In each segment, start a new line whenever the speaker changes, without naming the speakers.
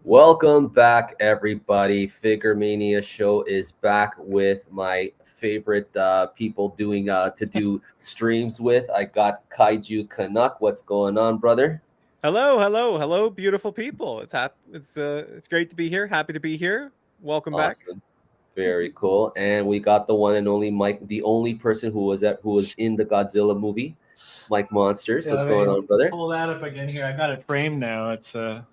Welcome back, everybody. Figuremania show is back with my favorite people doing to do streams with. I got Kaiju Canuck. What's going on, brother?
Hello, beautiful people. It's great to be here. Happy to be here. Welcome back.
Awesome, very cool. And we got the one and only Mike, the only person who was in the Godzilla movie, Mike Monsters. What's going on, brother?
Pull that up again here. I got it framed now. It's all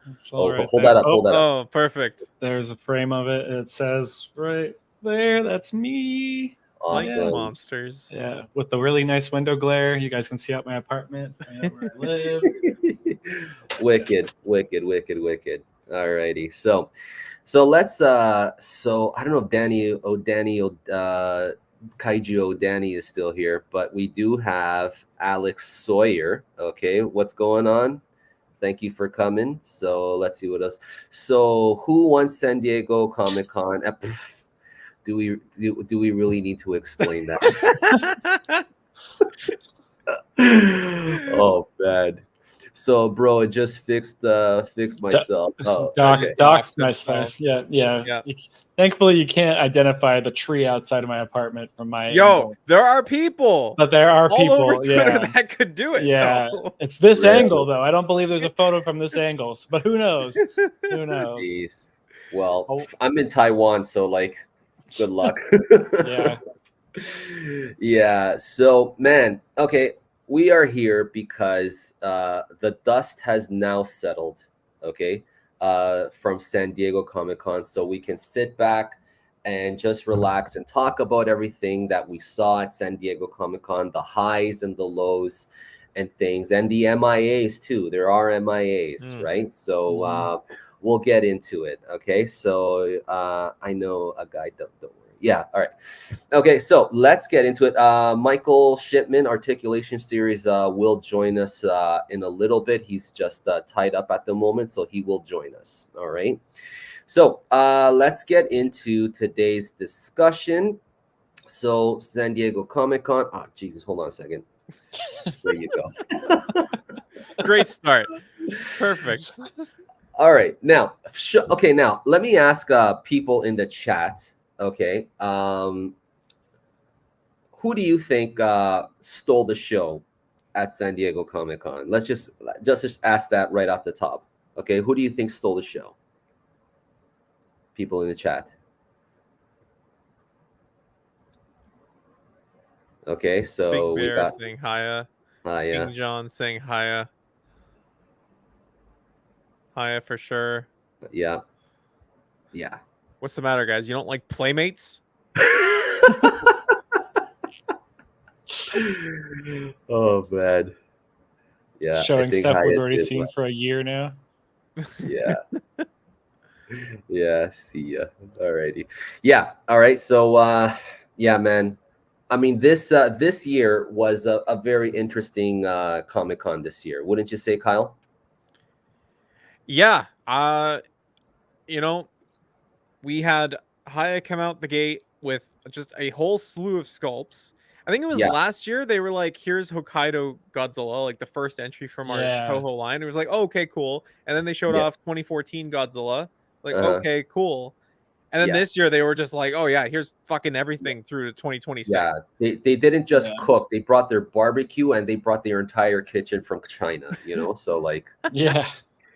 right.
Hold
there.
that up. Hold that up.
Oh, perfect.
There's a frame of it. It says right there. That's me.
Awesome.
Monsters.
Yeah, with the really nice window glare. You guys can see out my apartment where I live.
Wicked. Alrighty. So let's so I don't know if Kaiju Danny is still here, but we do have Alex Sawyer. Okay, what's going on? Thank you for coming. So let's see what else. So who won San Diego Comic-Con? Do we really need to explain that? Oh, bad. So, bro, it just fixed myself.
Doxed myself. Yeah. Thankfully, you can't identify the tree outside of my apartment from my.
Angle. There are people.
But there are
all
people
over Twitter that could do it.
Yeah,
though.
It's this angle though. I don't believe there's a photo from this angle. But who knows? Who knows?
Jeez. Well, I'm in Taiwan, so like, good luck.
Yeah.
Yeah. So, man, okay. We are here because the dust has now settled, okay, from San Diego Comic-Con, so we can sit back and just relax and talk about everything that we saw at San Diego Comic-Con, the highs and the lows and things, and the MIAs too. There are MIAs, right? So we'll get into it, okay? So I know a guy, don't worry. Yeah, all right. Okay, so let's get into it. Michael Shipman, Articulation Series, will join us in a little bit. He's just tied up at the moment, so he will join us. All right. So let's get into today's discussion. So San Diego Comic-Con. Oh, Jesus, hold on a second. There you go.
Great start. Perfect.
All right. Now, now let me ask people in the chat. Okay. Who do you think stole the show at San Diego Comic-Con? Let's just ask that right off the top. Okay. Who do you think stole the show? People in the chat. Okay. So
Big
we
Bear
got
saying Hiya.
Hiya.
King John saying Hiya. Hiya for sure.
Yeah.
What's the matter, guys? You don't like Playmates?
Oh man. Yeah.
Showing stuff we've already
did
seen
well.
for a year now.
Yeah. Yeah. See ya. Alrighty. Yeah. All right. So yeah, man. I mean, this year was a very interesting Comic-Con this year. Wouldn't you say, Kyle?
Yeah. You know, we had Hiya come out the gate with just a whole slew of sculpts. I think it was last year they were like, here's Hokkaido Godzilla, like the first entry from our Toho line. It was like, oh, okay, cool. And then they showed off 2014 Godzilla. Like, okay, cool. And then this year they were just like, oh yeah, here's fucking everything through to 2026.
Yeah, they didn't just cook. They brought their barbecue and they brought their entire kitchen from China, So like,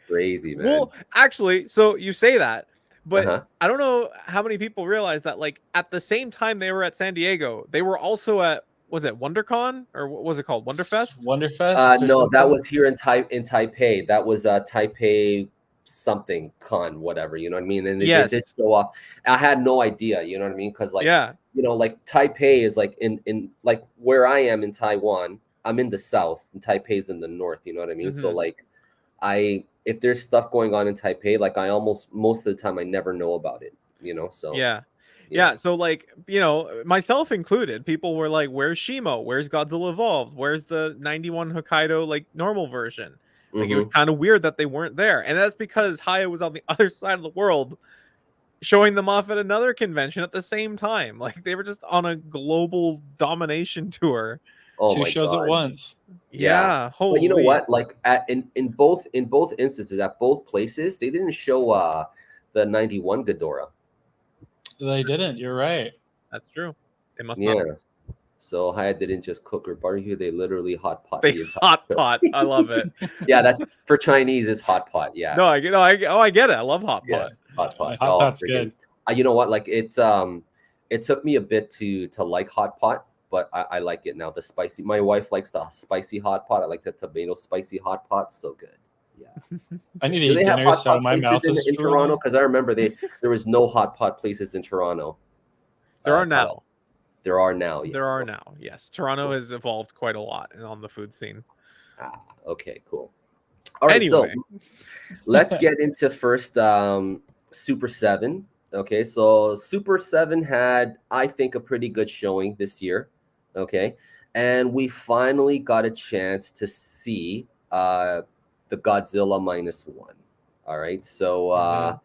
crazy, man.
Well, actually, so you say that, but I don't know how many people realize that, like, at the same time they were at San Diego, they were also at, was it WonderCon or what was it called? Wonderfest?
Wonderfest?
No, that was here in Taipei. That was Taipei something con, whatever, you know what I mean? And they did show off. I had no idea, you know what I mean? Because like, like Taipei is like in like where I am in Taiwan. I'm in the south, and Taipei's in the north. You know what I mean? So like, if there's stuff going on in Taipei, like most of the time I never know about it, so
yeah. So like, myself included, people were like, where's Shimo? Where's Godzilla Evolved? Where's the 91 Hokkaido like normal version? Like, it was kind of weird that they weren't there, and that's because Hiya was on the other side of the world showing them off at another convention at the same time. Like, they were just on a global domination tour.
Oh
Two
my
shows
God.
at once.
Yeah.
But you know
Holy.
what? Like in both instances, at both places, they didn't show the 91 Ghidorah.
They didn't. You're right.
That's true. They must
Yeah.
not.
So Hiya didn't just cook or barbecue; they literally hot pot
They
the entire
hot
show.
pot. I love it.
Yeah, that's for Chinese is hot pot. Yeah.
No, I get it. I love hot pot.
Hot pot.
Hot pot's good.
You know what? Like it took me a bit to like hot pot, but I like it now. The spicy. My wife likes the spicy hot pot. I like the tomato spicy hot pot. So good. Yeah.
I need to
Do
eat
they have
dinner,
hot
so
pot
my mouth
places
is
in Toronto? Because I remember there was no hot pot places in Toronto.
There are now.
There are now. Yeah.
There are now. Yes, Toronto has evolved quite a lot on the food scene.
Okay, cool. All right,
anyway.
so let's get into first Super 7. Okay, so Super 7 had, I think, a pretty good showing this year. Okay, and we finally got a chance to see the Godzilla -1. All right, so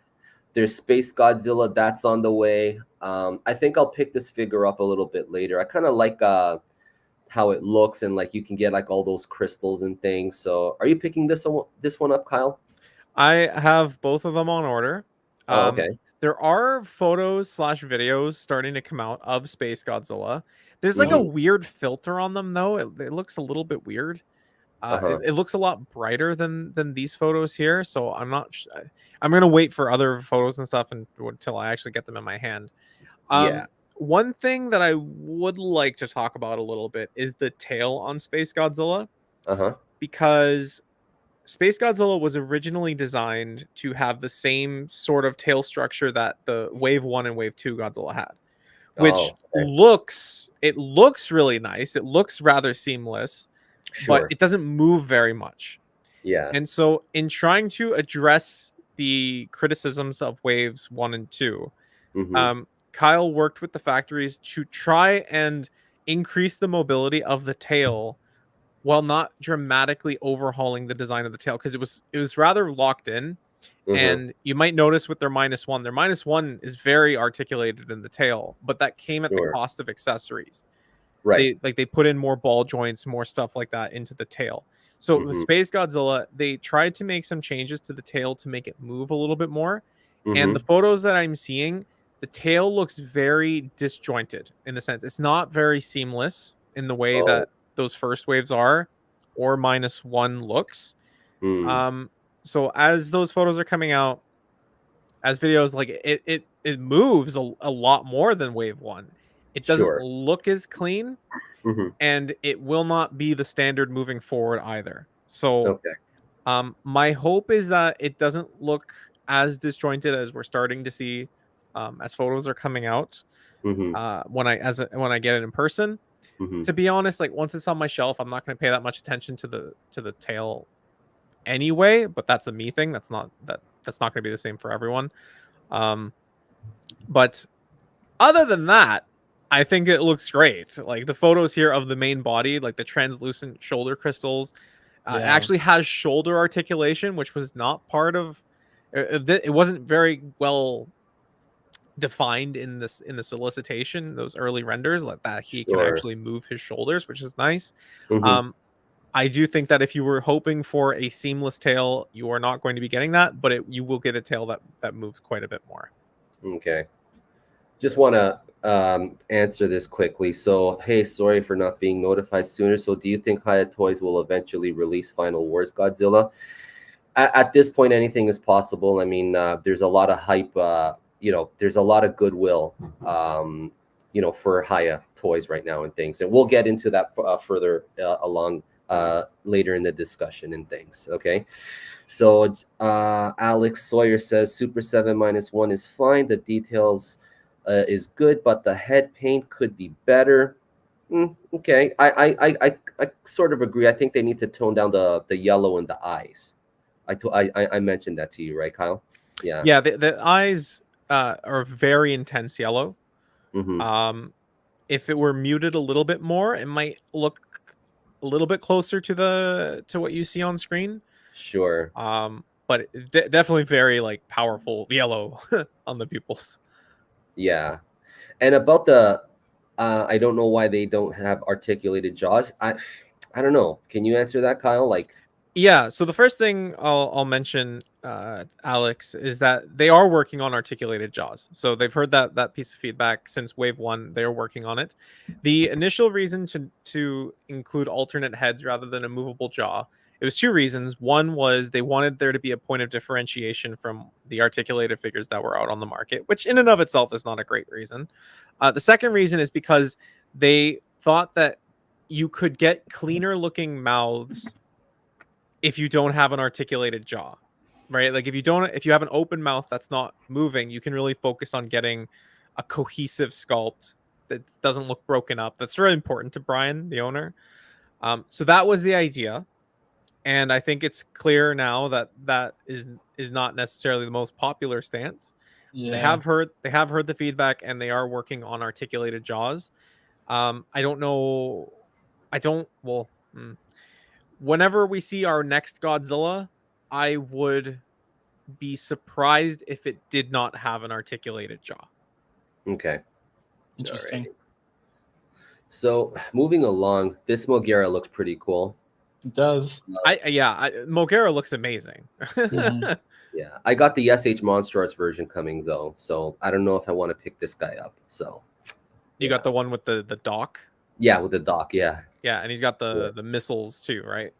there's Space Godzilla, that's on the way. I think I'll pick this figure up a little bit later. I kind of like how it looks, and like you can get like all those crystals and things. So are you picking this one up, Kyle?
I have both of them on order.
Oh, okay.
There are photos / videos starting to come out of Space Godzilla. There's like a weird filter on them though. It looks a little bit weird. It looks a lot brighter than these photos here. So I'm not. I'm gonna wait for other photos and stuff until I actually get them in my hand.
Yeah.
One thing that I would like to talk about a little bit is the tail on Space Godzilla. Because Space Godzilla was originally designed to have the same sort of tail structure that the Wave 1 and Wave 2 Godzilla had, which looks really nice. It looks rather seamless, but it doesn't move very much.
Yeah.
And so in trying to address the criticisms of Waves 1 and 2, Kyle worked with the factories to try and increase the mobility of the tail while not dramatically overhauling the design of the tail, because it was rather locked in. And you might notice with their -1, their -1 is very articulated in the tail, but that came at the cost of accessories. Right. They put in more ball joints, more stuff like that into the tail. So with Space Godzilla, they tried to make some changes to the tail to make it move a little bit more. And the photos that I'm seeing, the tail looks very disjointed in the sense it's not very seamless in the way that those first waves are, or -1 looks. So as those photos are coming out, as videos, like it moves a lot more than Wave 1. It doesn't look as clean, and it will not be the standard moving forward either. So my hope is that it doesn't look as disjointed as we're starting to see as photos are coming out when I get it in person. To be honest, like once it's on my shelf, I'm not going to pay that much attention to the tail anyway, but that's a me thing. That's not going to be the same for everyone. But other than that, I think it looks great. Like the photos here of the main body, like the translucent shoulder crystals, it actually has shoulder articulation, which was not part of it wasn't very well defined in the solicitation, those early renders, like that he can actually move his shoulders, which is nice. I do think that if you were hoping for a seamless tail, you are not going to be getting that, but you will get a tail that moves quite a bit more.
Okay. Just want to answer this quickly. So, hey, sorry for not being notified sooner. So do you think Hiya Toys will eventually release Final Wars Godzilla? At this point, anything is possible. I mean, there's a lot of hype. There's a lot of goodwill, for Hiya Toys right now and things. And we'll get into that further along later in the discussion and things. Okay. So Alex Sawyer says Super 7 -1 is fine. The details is good, but the head paint could be better. Okay. I sort of agree. I think they need to tone down the yellow in the eyes. I mentioned that to you, right, Kyle? Yeah.
Yeah, the eyes are very intense yellow. If it were muted a little bit more, it might look a little bit closer to what you see on screen.
Sure.
But definitely very like powerful yellow on the pupils.
Yeah. And about the I don't know why they don't have articulated jaws. I don't know. Can you answer that, Kyle? Like,
yeah. So the first thing I'll mention, Alex, is that they are working on articulated jaws. So they've heard that piece of feedback since Wave 1. They're working on it. The initial reason to include alternate heads rather than a movable jaw, it was two reasons. One was they wanted there to be a point of differentiation from the articulated figures that were out on the market, which in and of itself is not a great reason. The second reason is because they thought that you could get cleaner looking mouths if you don't have an articulated jaw, right? Like if you have an open mouth that's not moving, you can really focus on getting a cohesive sculpt that doesn't look broken up. That's very important to Brian, the owner. So that was the idea. And I think it's clear now that that is not necessarily the most popular stance.
Yeah.
They have heard the feedback, and they are working on articulated jaws. I don't know. Whenever we see our next Godzilla, I would be surprised if it did not have an articulated jaw.
okay.
Interesting.
Alrighty. So moving along, this Mothra looks pretty cool.
It does.
Mothra looks amazing.
Mhm.
Yeah, I got the SH MonsterArts version coming though, so I don't know if I want to pick this guy up. So
You got the one with the dock?
Yeah, with the dock, yeah.
Yeah, and he's got the missiles too, right?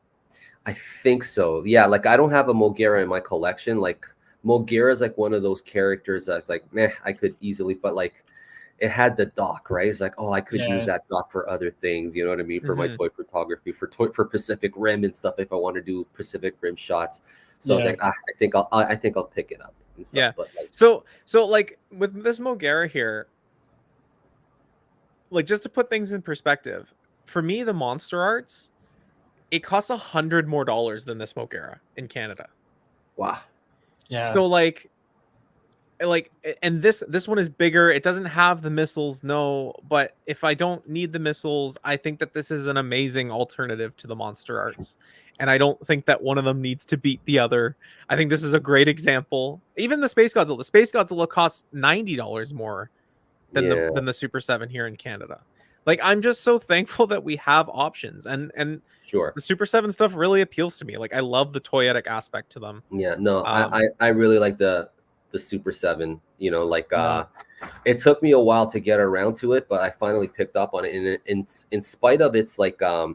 I think so. Yeah, like I don't have a Mothra in my collection. Like Mothra is like one of those characters that's like, meh, I could easily, but like it had the dock, right? It's like, oh, I could use that dock for other things. You know what I mean? For my toy photography, for Pacific Rim and stuff. If I want to do Pacific Rim shots, so I was like, I think I'll pick it up and stuff.
Yeah.
But like,
so like with this Mothra here, like just to put things in perspective, for me, the MonsterArts, it costs $100 more than this Mothra in Canada.
wow.
Yeah. So like, and this one is bigger. It doesn't have the missiles, no. But if I don't need the missiles, I think that this is an amazing alternative to the MonsterArts. And I don't think that one of them needs to beat the other. I think this is a great example. Even the Space Godzilla. The Space Godzilla costs $90 more than the Super 7 here in Canada. Like, I'm just so thankful that we have options, and
sure,
the Super 7 stuff really appeals to me. Like, I love the toyetic aspect to them.
Yeah, no, I really like the Super 7. You know, like it took me a while to get around to it, but I finally picked up on it. And in spite of its like the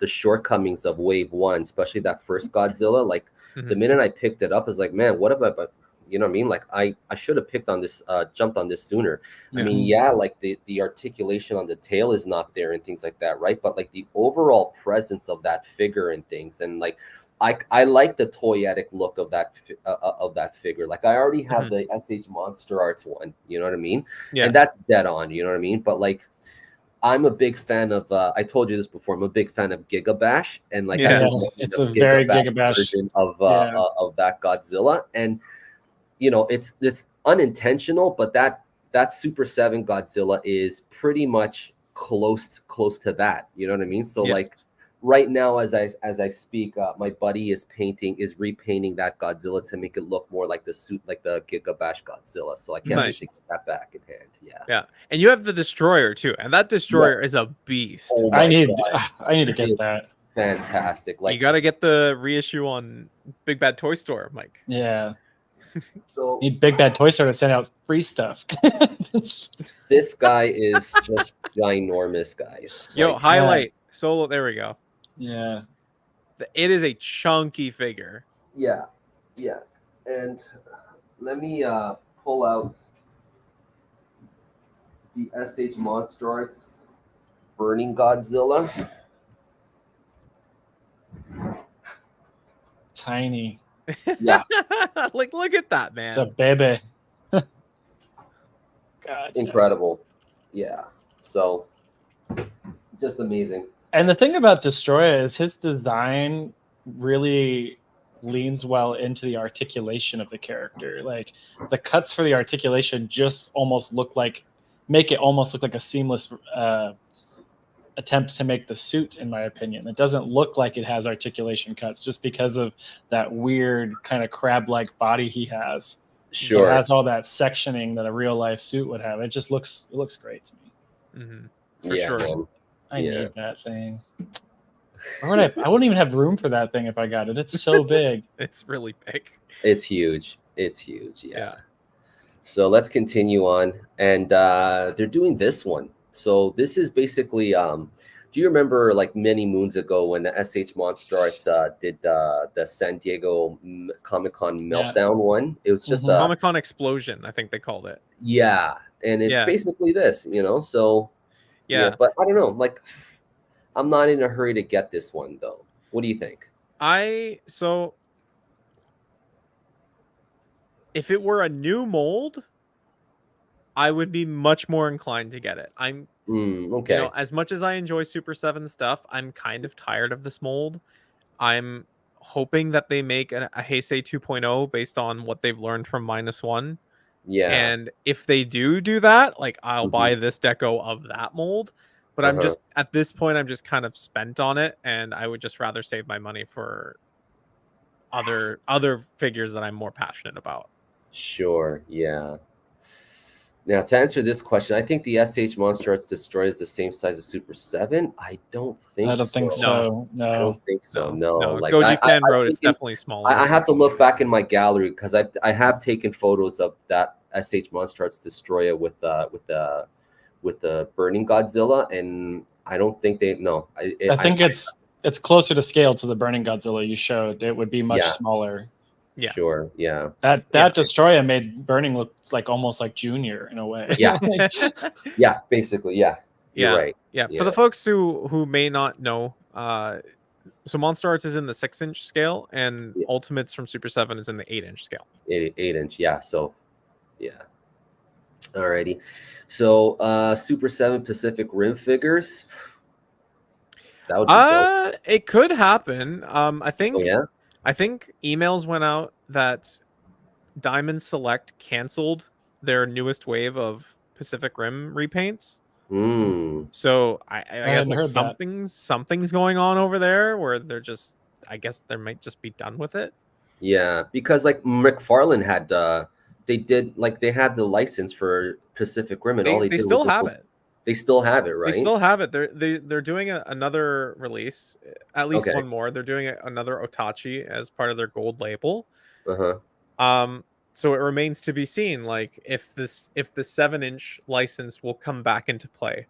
shortcomings of Wave 1, especially that first Godzilla, like the minute I picked it up, I was like, man, what about, you know what I mean? Like I should have picked on this, jumped on this sooner. I mean, yeah, like the articulation on the tail is not there and things like that, right? But like the overall presence of that figure and things, and like I like the toyetic look of that figure. Like I already have the SH MonsterArts one, you know what I mean? Yeah. And that's dead on, you know what I mean? But like I'm a big fan of I told you this before, I'm a big fan of Gigabash, and like
it's a very Gigabash
version of that Godzilla. And you know, it's unintentional, but that Super 7 Godzilla is pretty much close to that, you know what I mean? So like right now, as I speak, my buddy is repainting that Godzilla to make it look more like the Gigabash Godzilla. So I can't wait to get that back in hand. Yeah.
And you have the Destroyer too, and that Destroyer is a beast.
Oh I need to get that.
Fantastic! Like
you got to get the reissue on Big Bad Toy Store, Mike.
Yeah.
So
need Big Bad Toy Store to send out free stuff.
This guy is just ginormous, guys.
Yo, like, highlight solo. There we go.
Yeah,
it is a chunky figure.
Yeah, and let me pull out the SH MonsterArts Burning Godzilla.
Tiny.
Yeah.
Like look at that, man.
It's a baby.
God. Incredible. Yeah. So just amazing.
And the thing about Destroyer is his design really leans well into the articulation of the character. Like the cuts for the articulation just make it almost look like a seamless attempt to make the suit, in my opinion. It doesn't look like it has articulation cuts just because of that weird kind of crab-like body he has.
Sure.
So it has all that sectioning that a real life suit would have. It just looks great to me.
For sure.
Man.
I need that thing. Or would I wouldn't even have room for that thing if I got it. It's so big.
It's really big.
It's huge. It's huge. Yeah. So let's continue on. And they're doing this one. So this is basically do you remember like many moons ago when the SH MonsterArts did the San Diego Comic-Con meltdown one? It was just a
Comic-Con explosion, I think they called it.
Yeah. And it's basically this, so but I don't know, like I'm not in a hurry to get this one though. What do you think?
So if it were a new mold, I would be much more inclined to get it. I'm
okay.
As much as I enjoy Super 7 stuff, I'm kind of tired of this mold. I'm hoping that they make a Heisei 2.0 based on what they've learned from -1.
Yeah.
And if they do that, like I'll buy this deco of that mold. But I'm just at this point, I'm just kind of spent on it, and I would just rather save my money for other figures that I'm more passionate about.
Sure. Yeah. Now, to answer this question, I think the SH MonsterArts Destroyer is the same size as Super 7. I don't think so.
I don't think so. No.
I don't think so. No.
Like Goji fan wrote it's definitely smaller.
I have to look back in my gallery because I have taken photos of that SH MonsterArts Destroyer with the burning Godzilla, and I don't think they no.
I think it's closer to scale to the burning Godzilla you showed. It would be much smaller.
Yeah.
Sure. Yeah.
That Destroyer made Burning look like almost like Junior in a way.
Yeah. Yeah. Basically. Yeah. You're right.
Yeah. For the folks who may not know, so MonsterArts is in the 6-inch scale, and Ultimates from Super 7 is in the 8-inch scale.
8-inch. Yeah. So, yeah. Alrighty. So, Super 7 Pacific Rim figures. That would be dope.
It could happen. I think.
Oh, yeah.
I think emails went out that Diamond Select canceled their newest wave of Pacific Rim repaints. So I guess like something's going on over there where they're just, I guess they might just be done with it.
Yeah, because like McFarlane had they had the license for Pacific Rim, and all they did
still have it.
They still have it, right?
They still have it. They're doing another release, at least one more. They're doing another Otachi as part of their gold label. So it remains to be seen, like if the 7-inch license will come back into play.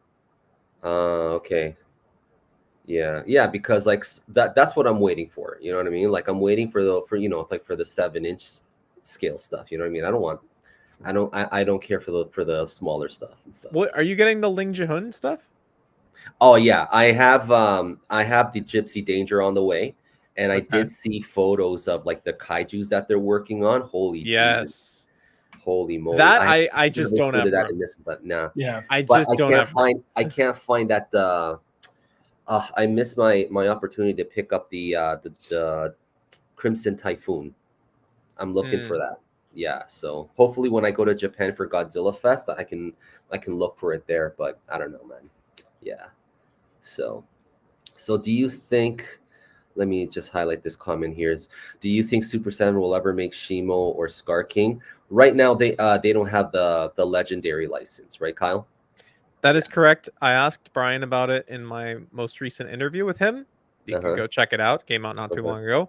Okay. Yeah, because like that's what I'm waiting for. You know what I mean? Like I'm waiting for the 7-inch scale stuff. You know what I mean? I don't care for the smaller stuff and stuff.
What are you getting, the Ling Jihun stuff?
Oh yeah, I have the Gypsy Danger on the way, and I did see photos of like the kaijus that they're working on. Holy Jesus. Holy moly!
That I just don't have
that in this, but no.
Yeah,
I can't find that. I missed my opportunity to pick up the Crimson Typhoon. I'm looking for that. Yeah, so hopefully when I go to Japan for Godzilla Fest, I can look for it there, but I don't know, man. Yeah. So do you think, let me just highlight this comment here, do you think Super 7 will ever make Shimo or Scar King? Right now they don't have the legendary license, right, Kyle?
That is correct. I asked Brian about it in my most recent interview with him. You can go check it out. Came out not too long ago.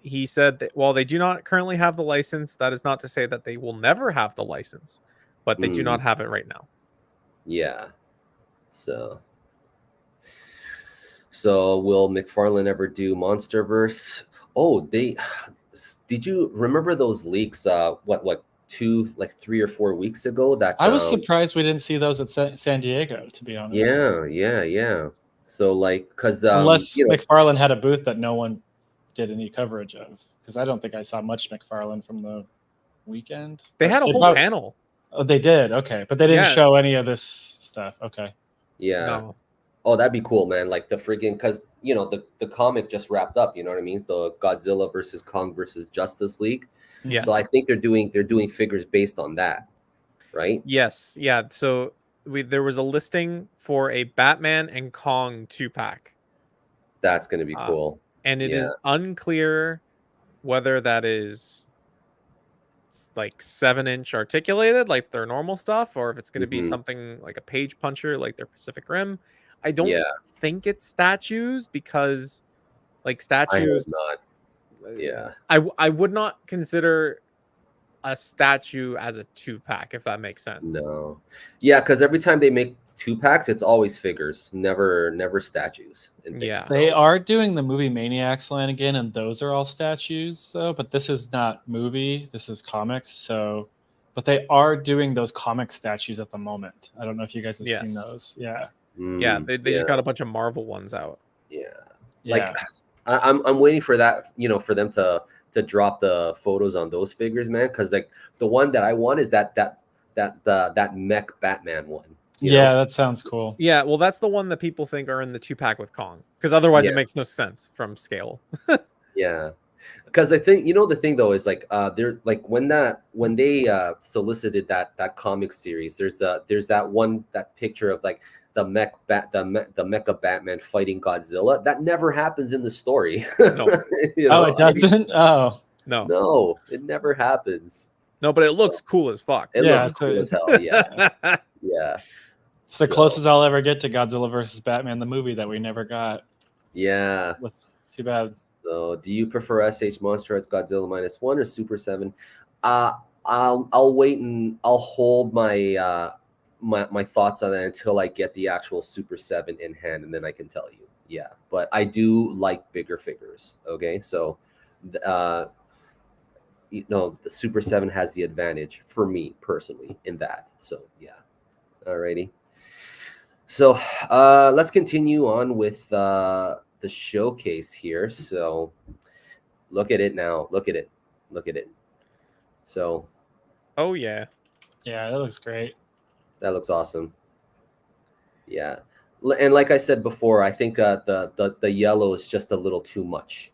He said that while they do not currently have the license, that is not to say that they will never have the license, but they do not have it right now.
Yeah. So will McFarlane ever do Monsterverse? Oh, did you remember those leaks? 3 or 4 weeks ago? That
I was surprised we didn't see those at San Diego, to be honest.
Yeah. So like, because
unless McFarlane had a booth that no one did any coverage of, because I don't think I saw much McFarlane from the weekend.
They had a whole panel.
Oh, they did. Okay, but they didn't show any of this stuff. Okay.
Yeah.
No.
Oh, that'd be cool, man. Like the freaking, because the comic just wrapped up. You know what I mean? The Godzilla versus Kong versus Justice League.
Yes.
So I think they're doing figures based on that, right?
Yes. Yeah. So there was a listing for a Batman and Kong 2-pack.
That's going to be cool.
And it is unclear whether that is like 7-inch articulated like their normal stuff, or if it's going to be
Mhm.
something like a page puncher like their Pacific Rim. I don't
Yeah,
think it's statues, because like
I hope
statues,
not. Yeah.
I would not consider a statue as a 2-pack, if that makes sense.
No. Yeah, because every time they make 2-packs, it's always figures, never statues and things.
Yeah.
They
So,
are doing the movie Maniacs line again, and those are all statues, though. But this is not movie; this is comics. So, but they are doing those comic statues at the moment. I don't know if you guys have seen
Yes.
those. Yeah,
Yeah, they
yeah,
just got a bunch of Marvel ones out.
yeah.
yeah.
Like I'm waiting for that, for them to drop the photos on those figures, man. Because like the one that I want is that mech Batman one. You
Yeah,
know?
that sounds cool.
Yeah, well, that's the one that people think are in the 2-pack with Kong, because otherwise
Yeah.
it makes no sense from scale.
Yeah. Because I think the thing though is like they're like when they solicited that comic series, there's that picture of like the mecha Batman fighting Godzilla. That never happens in the story.
No.
Oh, it doesn't. Oh,
No,
No, it never happens.
no, but it
So,
looks cool as fuck.
it
Yeah,
looks
it's
cool
a-
as hell. Yeah, yeah,
it's the
So,
closest I'll ever get to Godzilla versus Batman, the movie that we never got.
yeah.
With too bad.
So, do you prefer SH MonsterArts Godzilla -1 or Super 7? I'll wait and I'll hold my thoughts on that until I get the actual Super 7 in hand, and then I can tell you. Yeah, but I do like bigger figures. Okay, so the Super 7 has the advantage for me personally in that. So yeah, alrighty. So let's continue on with the showcase here. So look at it now. Look at it. Look at it. So
Oh yeah.
Yeah, that looks great.
that looks awesome. Yeah, and like I said before, I think the yellow is just a little too much.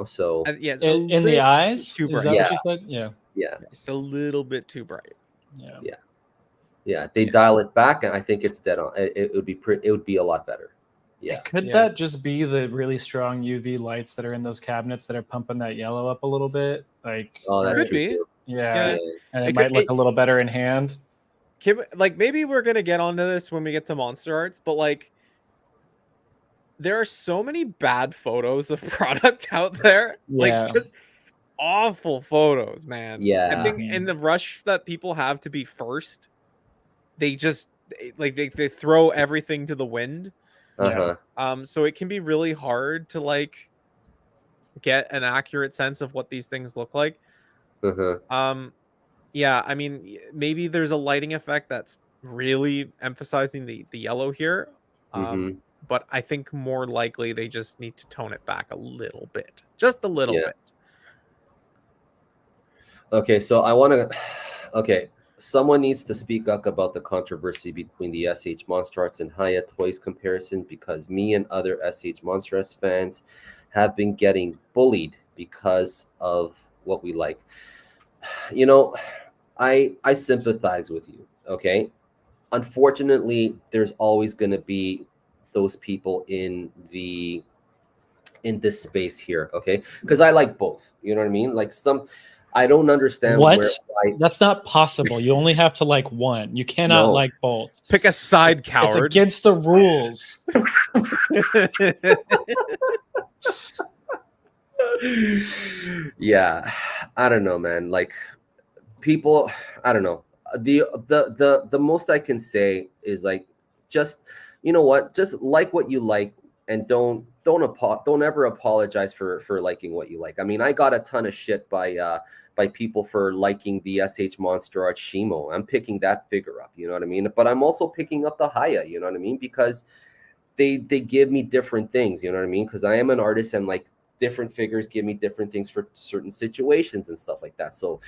So
Yeah, it's
In the eyes,
too
is
bright.
that
Yeah.
what you said? Yeah,
yeah,
It's a little bit too bright.
yeah.
Yeah. yeah, they dial it back, and I think it's dead on. It would be It would be a lot better. Yeah.
Could
Yeah.
that just be the really strong UV lights that are in those cabinets that are pumping that yellow up a little bit? Like,
Oh, that's
Could
true
be.
too.
yeah,
Yeah.
and
It
it might
could-
look
it-
a little better in hand.
Like maybe we're gonna get onto this when we get to MonsterArts, but like there are so many bad photos of product out there.
Yeah.
Like just awful photos, man. I
Yeah.
think in the rush that people have to be first, they just like they throw everything to the wind.
Uh huh.
So it can be really hard to like get an accurate sense of what these things look like.
Uh huh.
Yeah, I mean, maybe there's a lighting effect that's really emphasizing the yellow here.
Mm-hmm.
But I think more likely they just need to tone it back a little bit. Just a little
Yeah.
bit.
Okay, so I want to. Okay, someone needs to speak up about the controversy between the SH MonsterArts and Hiya Toys comparison, because me and other SH MonsterArts fans have been getting bullied because of what we like. I sympathize with you. Okay, unfortunately, there's always going to be those people in this space here. Okay, because I like both. You know what I mean? Like I don't understand
What?
why.
That's not possible. You only have to like one. You cannot
No.
like both.
Pick a side,
It's
coward.
against the rules.
Yeah, I don't know, man. Like people, I don't know. The most I can say is like, just what, just like what you like, and don't ever apologize for liking what you like. I mean, I got a ton of shit by people for liking the SH MonsterArts Shimo. I'm picking that figure up, you know what I mean? But I'm also picking up the Hiya, you know what I mean? Because they give me different things, you know what I mean? Because I am an artist, and like different figures give me different things for certain situations and stuff like that. So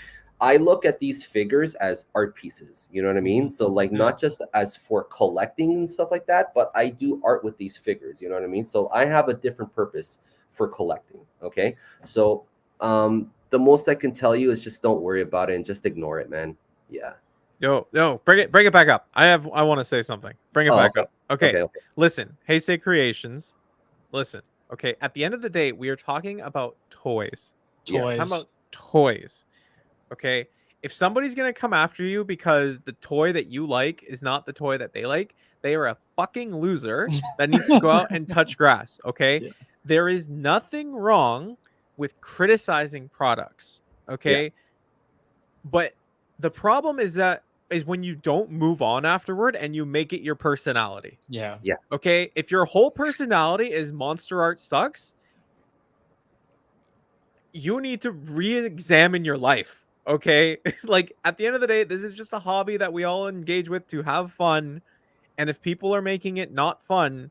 I look at these figures as art pieces, you know what I mean? So like not just as for collecting and stuff like that, but I do art with these figures, you know what I mean? So I have a different purpose for collecting. Okay. So the most I can tell you is just don't worry about it and just ignore it, man. Yeah.
No, bring it back up. I want to say something. Bring it back up. Okay. Listen, Heisei Creations. Listen. Okay. At the end of the day, we are talking about toys.
Toys.
How about toys? Okay, if somebody's gonna come after you because the toy that you like is not the toy that they like, they are a fucking loser that needs to go out and touch grass. Okay,
Yeah.
there is nothing wrong with criticizing products. Okay, but the problem is when you don't move on afterward and you make it your personality.
Yeah.
Okay, if your whole personality is MonsterArts sucks, you need to re-examine your life. Okay, like at the end of the day, this is just a hobby that we all engage with to have fun, and if people are making it not fun,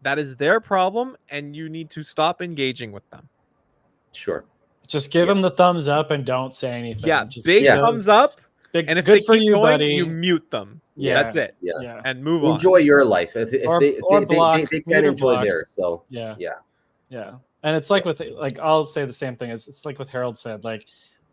that is their problem, and you need to stop engaging with them.
Sure.
Just give them the thumbs up and don't say anything.
Yeah,
just
big thumbs up.
Big,
and if
good
they
for
keep
you,
going,
buddy.
you mute them.
Yeah,
that's it.
Yeah.
And move on.
Enjoy your life. If
block,
they can't enjoy theirs, so
yeah.
Yeah.
And it's like with like I'll say the same thing. It's like what Harold said. Like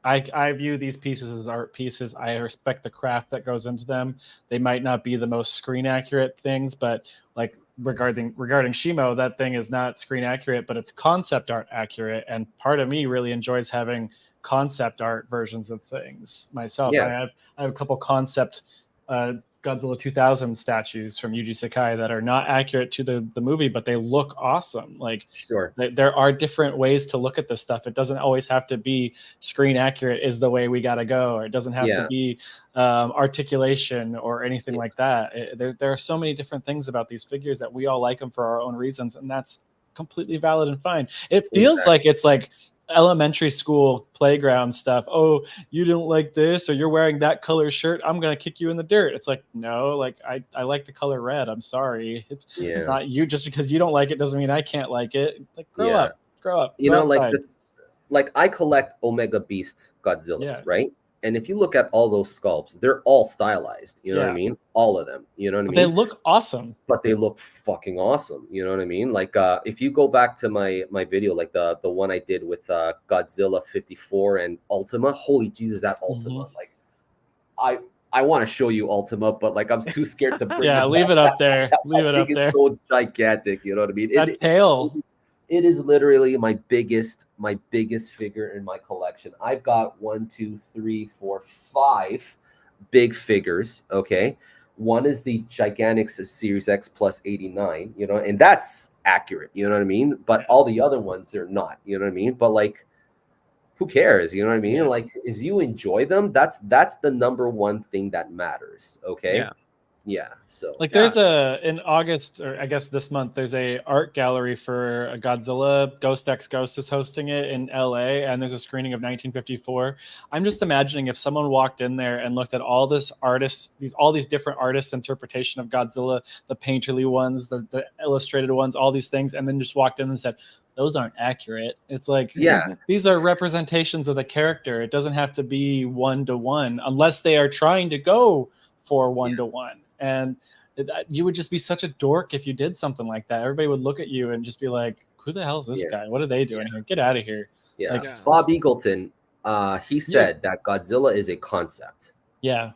I view these pieces as art pieces. I respect the craft that goes into them. They might not be the most screen accurate things, but like regarding Shimo, that thing is not screen accurate, but it's concept art accurate. And part of me really enjoys having concept art versions of things myself.
Yeah.
I have a couple concept Godzilla 2000 statues from Yuji Sakai that are not accurate to the movie, but they look awesome. Like,
sure,
there are different ways to look at this stuff. It doesn't always have to be screen accurate is the way we got to go, or it doesn't have to be articulation or anything like that. There are so many different things about these figures that we all like them for our own reasons, and that's completely valid and fine. It feels like it's like elementary school playground stuff. Oh, you don't like this, or you're wearing that color shirt, I'm gonna kick you in the dirt. It's like, no, like I like the color red. I'm sorry, it's not you. Just because you don't like it doesn't mean I can't like it. Like, grow up.
You know, like I collect Omega Beast Godzillas, right? And if you look at all those sculpts, they're all stylized. You know what I mean? All of them. You know what I mean?
They look awesome.
But they look fucking awesome. You know what I mean? Like if you go back to my video, like the one I did with Godzilla 54 and Ultima, holy Jesus, that Ultima. Like I want to show you Ultima, but like I'm too scared to bring it
leave it up there. Leave it up there.
It's so gigantic, you know what I mean?
That tail.
It is literally my biggest figure in my collection. I've got 1, 2, 3, 4, 5 big figures. Okay, one is the Gigantics Series X plus 89. You know, and that's accurate. You know what I mean? But all the other ones, they're not. You know what I mean? But like, who cares? You know what I mean? Like, if you enjoy them, that's the number one thing that matters. Okay. Yeah, so
like there's in August, or I guess this month, there's a art gallery for a Godzilla. Ghost X Ghost is hosting it in LA, and there's a screening of 1954. I'm just imagining if someone walked in there and looked at all this all these different artists' interpretation of Godzilla, the painterly ones, the illustrated ones, all these things, and then just walked in and said, those aren't accurate. It's like, these are representations of the character. It doesn't have to be 1-to-1 unless they are trying to go for 1-to-1. And you would just be such a dork if you did something like that. Everybody would look at you and just be like, who the hell is this guy? What are they doing here? Get out of here.
Yeah. Like, Bob Eagleton, he said that Godzilla is a concept.
Yeah.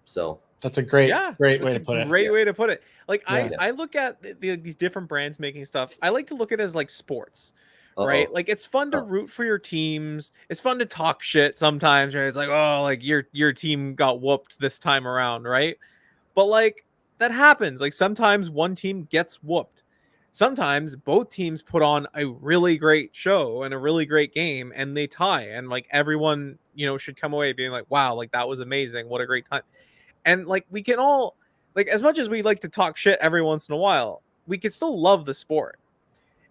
So
that's a great way to put it.
Great way to put it. Like I look at these different brands making stuff. I like to look at it as like sports. Right, like it's fun to root for your teams. It's fun to talk shit sometimes. Right, it's like, oh, like your team got whooped this time around, right? But like that happens. Like sometimes one team gets whooped. Sometimes both teams put on a really great show and a really great game, and they tie. And like everyone, should come away being like, wow, like that was amazing. What a great time. And like we can all, like, as much as we like to talk shit every once in a while, we can still love the sport.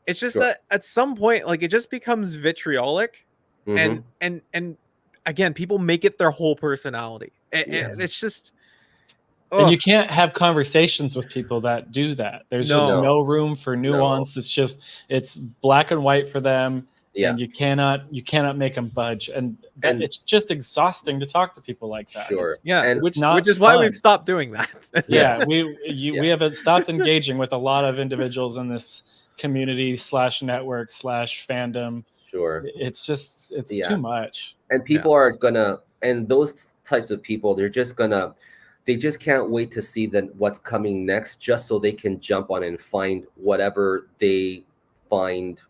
It's just that at some point, like, it just becomes vitriolic, and again, people make it their whole personality. And it's just,
and you can't have conversations with people that do that. There's just no room for nuance. It's black and white for them, and you cannot make them budge. And it's just exhausting to talk to people like that.
Which is why we've stopped doing that.
We haven't stopped engaging with a lot of individuals in this community /network /fandom. It's just too much.
And people are gonna, and those types of people, they just can't wait to see what's coming next, just so they can jump on and find whatever they find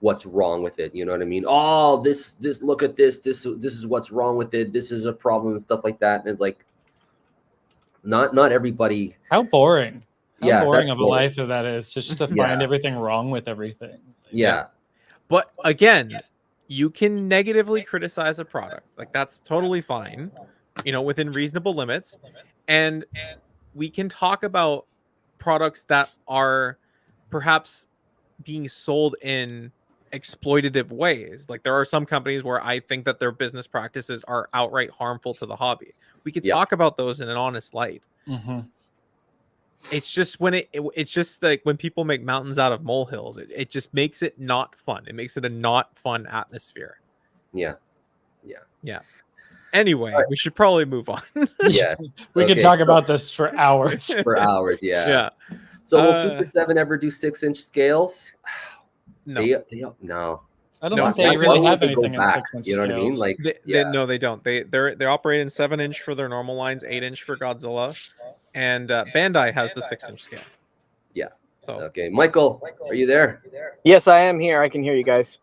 what's wrong with it. You know what I mean? Oh, this look at this is what's wrong with it. This is a problem and stuff like that. And it's like not everybody.
How boring. How boring
that's
of a life that is, just to find everything wrong with everything.
Yeah.
But again, you can negatively criticize a product. Like, that's totally fine, you know, within reasonable limits. And we can talk about products that are perhaps being sold in exploitative ways. Like, there are some companies where I think that their business practices are outright harmful to the hobby. We could talk about those in an honest light.
Mm-hmm.
It's just when it's just like when people make mountains out of molehills, it just makes it not fun. It makes it a not fun atmosphere.
Yeah.
Anyway, we should probably move on.
Yes.
We could talk about this for hours.
For hours,
Yeah.
So will Super 7 ever do 6-inch scales?
No.
No.
I don't think they really have anything in 6-inch scales.
You know what I mean? Like,
no, they don't. They operate in 7-inch for their normal lines, 8-inch for Godzilla, and Bandai has the 6-inch scale.
Yeah.
So
okay, Michael, are you there?
Yes, I am here. I can hear you guys.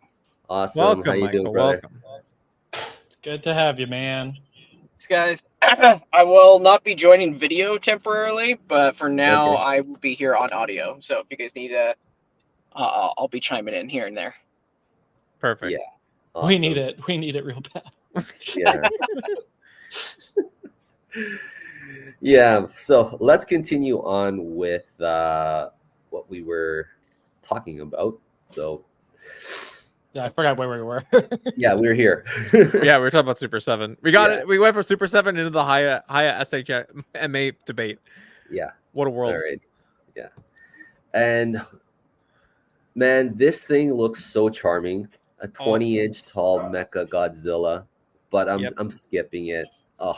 Awesome.
Welcome,
how you
Michael.
doing, brother?
Welcome.
It's good to have you, man.
Thanks, guys. I will not be joining video temporarily, but for now, I will be here on audio. So if you guys need I'll be chiming in here and there.
Perfect.
Yeah. Awesome.
We need it. We need it real bad.
Yeah. Yeah. So let's continue on with what we were talking about. So.
Yeah, I forgot where we were.
Yeah, we're here.
Yeah, we were talking about Super 7. We got it. We went from Super 7 into the Hiya SHMA debate.
Yeah.
What a world.
All right. Yeah. And man, this thing looks so charming. A 20-inch tall MechaGodzilla, but I'm skipping it. Oh.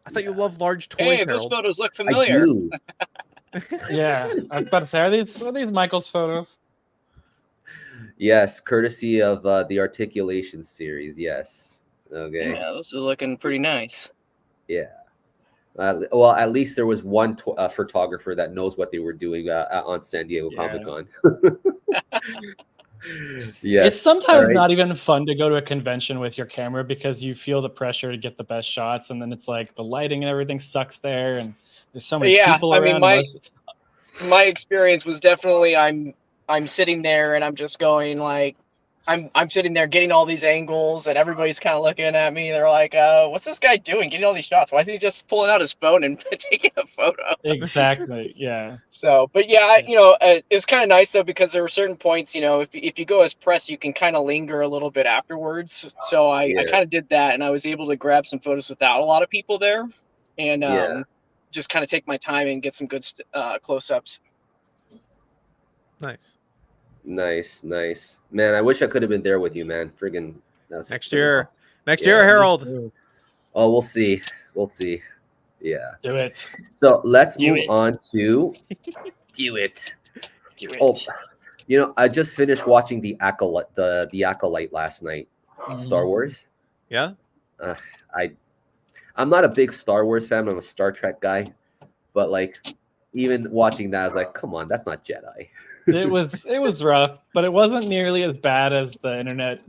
I thought you loved large toys.
Hey, those photos look familiar.
I do.
Yeah, I was about to say, are these Michael's photos?
Yes, courtesy of the Articulation series. Yes. Okay.
Yeah, those are looking pretty nice.
Yeah. Well, at least there was one photographer that knows what they were doing on San Diego Comic-Con. Yes.
It's sometimes not even fun to go to a convention with your camera because you feel the pressure to get the best shots, and then it's like the lighting and everything sucks there, and there's so many people around.
I mean, my experience was definitely I'm sitting there and I'm just going like I'm sitting there getting all these angles and everybody's kind of looking at me. They're like, what's this guy doing getting all these shots? Why isn't he just pulling out his phone and taking a photo?
Exactly. Yeah.
So, but yeah, it's kind of nice though, because there were certain points, if you go as press, you can kind of linger a little bit afterwards. So I kind of did that, and I was able to grab some photos without a lot of people there, and just kind of take my time and get some good close-ups.
Nice. Man, I wish I could have been there with you, man. Friggin' that's
next year. Awesome. Next year, Harold.
Oh, we'll see. Yeah.
Do it.
So let's move on to do it. Oh, I just finished watching the Acolyte last night. Star Wars.
Yeah.
I'm not a big Star Wars fan. I'm a Star Trek guy, but like even watching that, I was like, come on, that's not Jedi.
It was rough, but it wasn't nearly as bad as the internet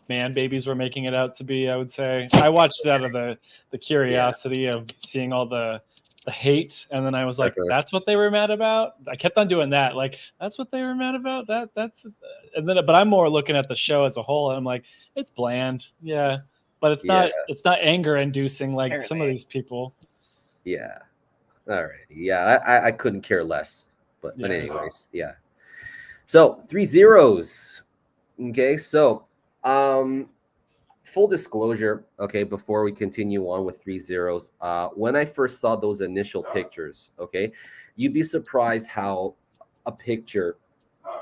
man babies were making it out to be. I would say I watched it out of the curiosity of seeing all the hate, and then I was like, that's what they were mad about. I kept on doing that, like that's what they were mad about. And then, but I'm more looking at the show as a whole, and I'm like, it's bland, but it's not anger inducing like some of these people. Yeah.
All right. Yeah, I couldn't care less. But anyways, yeah. So 3 zeros. Okay, so full disclosure, okay, before we continue on with 3 zeros, when I first saw those initial pictures, okay, you'd be surprised how a picture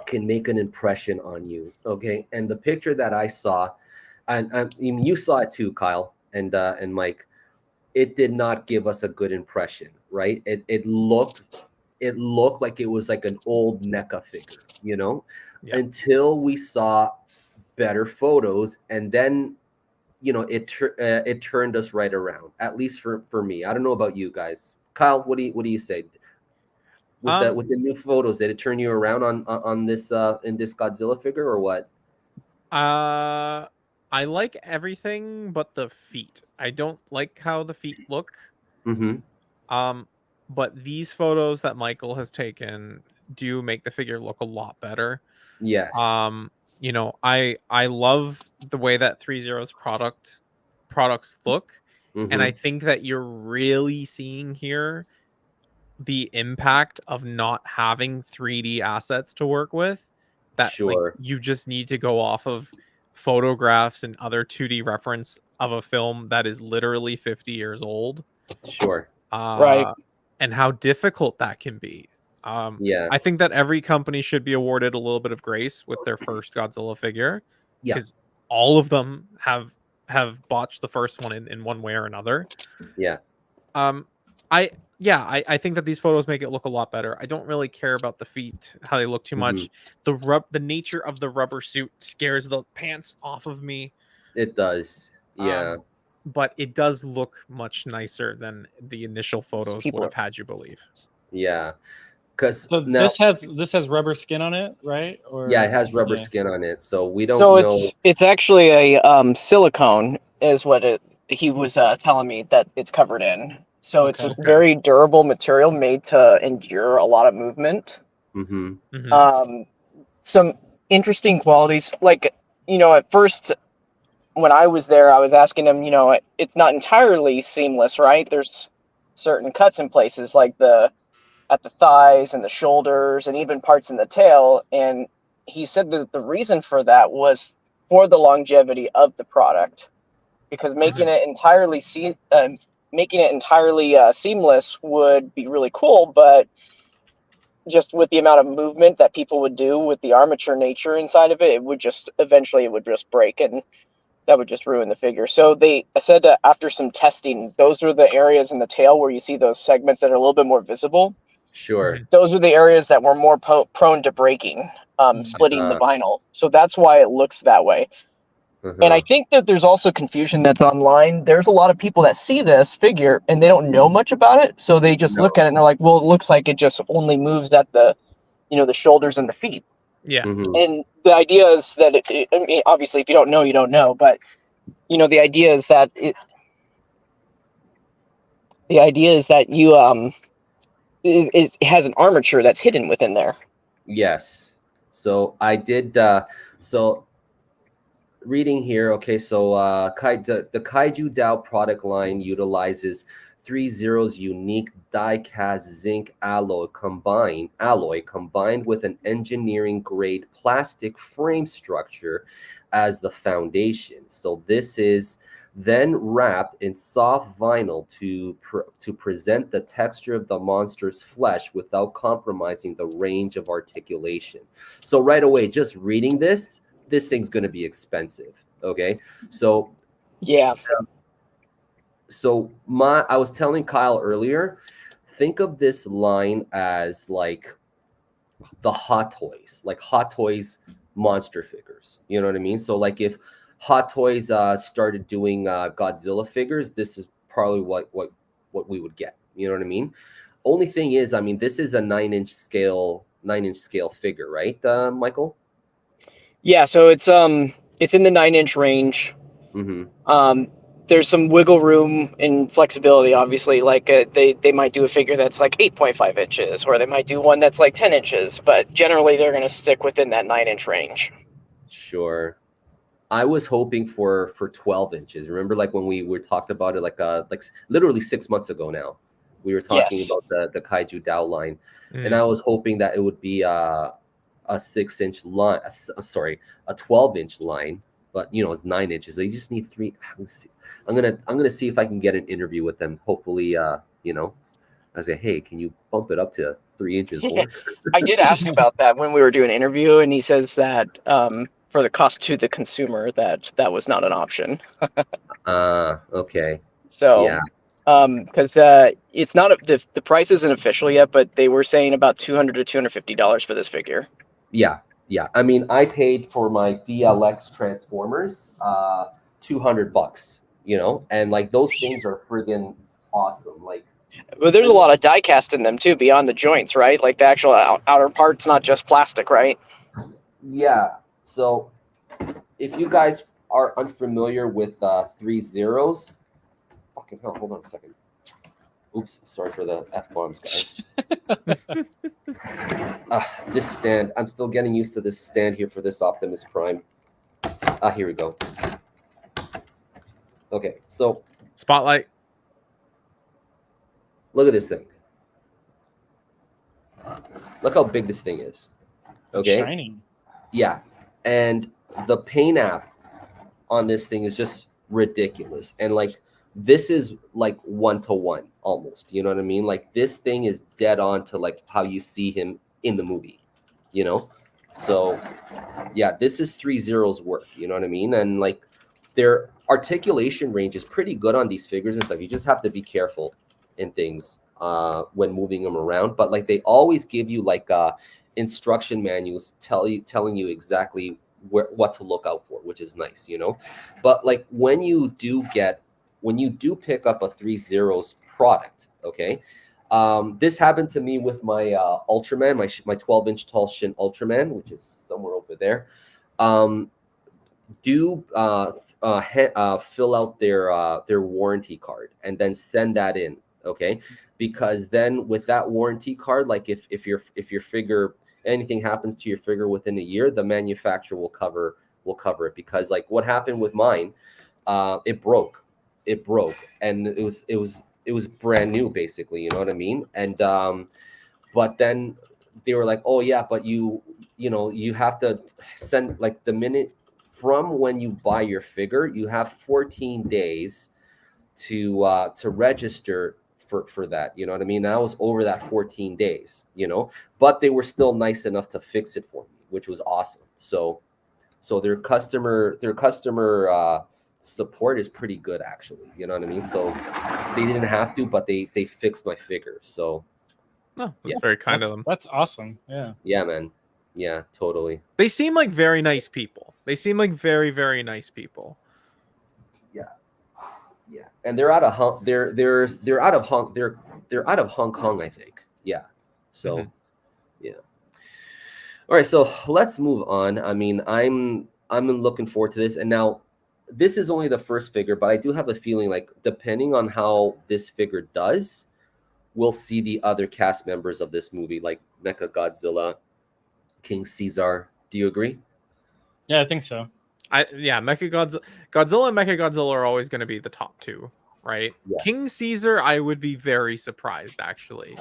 can make an impression on you, okay? And the picture that I saw, and you saw it too, Kyle and Mike, it did not give us a good impression, right? It looked like it was like an old NECA figure, until we saw better photos, and then it turned us right around, at least for me. I don't know about you guys. Kyle, what do you say? With the new photos, did it turn you around on this in this Godzilla figure or what?
I like everything but the feet. I don't like how the feet look. But these photos that Michael has taken do make the figure look a lot better.
Yes.
You know, I love the way that Threezero's products look, and I think that you're really seeing here the impact of not having 3D assets to work with. That like you just need to go off of photographs and other 2D reference of a film that is literally 50 years old.
Right.
And how difficult that can be. I think that every company should be awarded a little bit of grace with their first Godzilla figure, because all of them have botched the first one in one way or another. I think that these photos make it look a lot better. I don't really care about the feet, how they look too much. The nature of the rubber suit scares the pants off of me.
It does.
But it does look much nicer than the initial photos would have had you believe.
Because
this has rubber skin on it, right? Or
it has rubber skin on it, so we don't know.
It's actually a silicone, is what he was telling me that it's covered in. So it's a very durable material made to endure a lot of movement. Some interesting qualities, like, you know, at first when I was there, I was asking him, you know, it's not entirely seamless, right? There's certain cuts in places, like at the thighs and the shoulders and even parts in the tail. And he said that the reason for that was for the longevity of the product, because making it entirely seamless would be really cool, but just with the amount of movement that people would do with the armature nature inside of it, it would just break, and that would just ruin the figure. So I said that after some testing, those are the areas in the tail where you see those segments that are a little bit more visible. Those are the areas that were more prone to breaking, splitting the vinyl. So that's why it looks that way. And I think that there's also confusion that's online. There's a lot of people that see this figure and they don't know much about it. So they just look at it and they're like, well, it looks like it just only moves at the shoulders and the feet. And the idea is that I mean, obviously, if you don't know, you don't know. But, you know, the idea is that it has an armature that's hidden within there.
Yes. So I did. Reading here. Okay. So the Kaiju Dao product line utilizes Threezero's unique die-cast zinc alloy combined with an engineering grade plastic frame structure as the foundation. So this is then wrapped in soft vinyl to present the texture of the monster's flesh without compromising the range of articulation. So right away, just reading this thing's going to be expensive. Okay. So so I was telling Kyle earlier, think of this line as like the Hot Toys monster figures. You know what I mean? So like if Hot Toys started doing Godzilla figures, this is probably what we would get. You know what I mean? Only thing is, I mean, this is a 9-inch scale figure, right, Michael?
Yeah, so it's in the 9-inch range. There's some wiggle room and flexibility, obviously. Like they might do a figure that's like 8.5 inches, or they might do one that's like 10 inches. But generally, they're going to stick within that 9-inch range.
Sure. I was hoping for 12 inches. Remember, like when we talked about it, like literally 6 months ago now, we were talking about the Kaiju Dao line, and I was hoping that it would be a 6-inch line. A 12-inch line. But you know, it's 9 inches. They just need 3. I'm gonna see if I can get an interview with them. Hopefully, you know, I say, hey, can you bump it up to 3 inches more?
I did ask about that when we were doing an interview, and he says that for the cost to the consumer, that was not an option.
Okay.
So yeah, because it's not the price isn't official yet, but they were saying about $200 to $250 for this figure.
Yeah. I mean, I paid for my DLX Transformers $200, you know, and like those things are friggin' awesome. Like,
but there's a lot of die cast in them too, beyond the joints, right? Like the actual outer parts, not just plastic, right?
Yeah. So if you guys are unfamiliar with Threezeros, fucking hell, hold on a second. Oops, sorry for the F-bombs, guys. This stand, I'm still getting used to this stand here for this Optimus Prime. Here we go. Okay, so
Spotlight.
look at this thing. Look how big this thing is. Okay.
Shining.
Yeah, and the paint app on this thing is just ridiculous, and like this is like 1-to-1 almost. You know what I mean? Like this thing is dead on to like how you see him in the movie. You know, so yeah, this is Threezero's work. You know what I mean? And like their articulation range is pretty good on these figures and stuff. You just have to be careful in things when moving them around. But like they always give you like instruction manuals telling you exactly what to look out for, which is nice, you know. But like when you do pick up a Threezero's product, okay, this happened to me with my Ultraman, my 12-inch tall Shin Ultraman, which is somewhere over there. Fill out their warranty card and then send that in, okay? Because then with that warranty card, like if your figure, anything happens to your figure within a year, the manufacturer will cover it. Because like what happened with mine, it broke, and it was brand new basically, you know what I mean? And but then they were like, oh yeah, but you have to send, like, the minute from when you buy your figure, you have 14 days to register for that, you know what I mean? And I was over that 14 days, you know, but they were still nice enough to fix it for me, which was awesome. So their customer support is pretty good, actually, you know what I mean? So they didn't have to, but they fixed my figure. So
that's very kind of them.
That's awesome.
Yeah, man. Yeah, totally.
They seem like very nice people. They seem like very, very nice people.
Yeah, and they're out of Hong Kong, I think. Yeah. So, yeah. All right, so let's move on. I mean, I'm looking forward to this, and now this is only the first figure, but I do have a feeling like depending on how this figure does, we'll see the other cast members of this movie, like MechaGodzilla, King Caesar. Do you agree?
Yeah, I think so.
Godzilla and MechaGodzilla are always going to be the top two, right?
Yeah.
King Caesar, I would be very surprised, actually.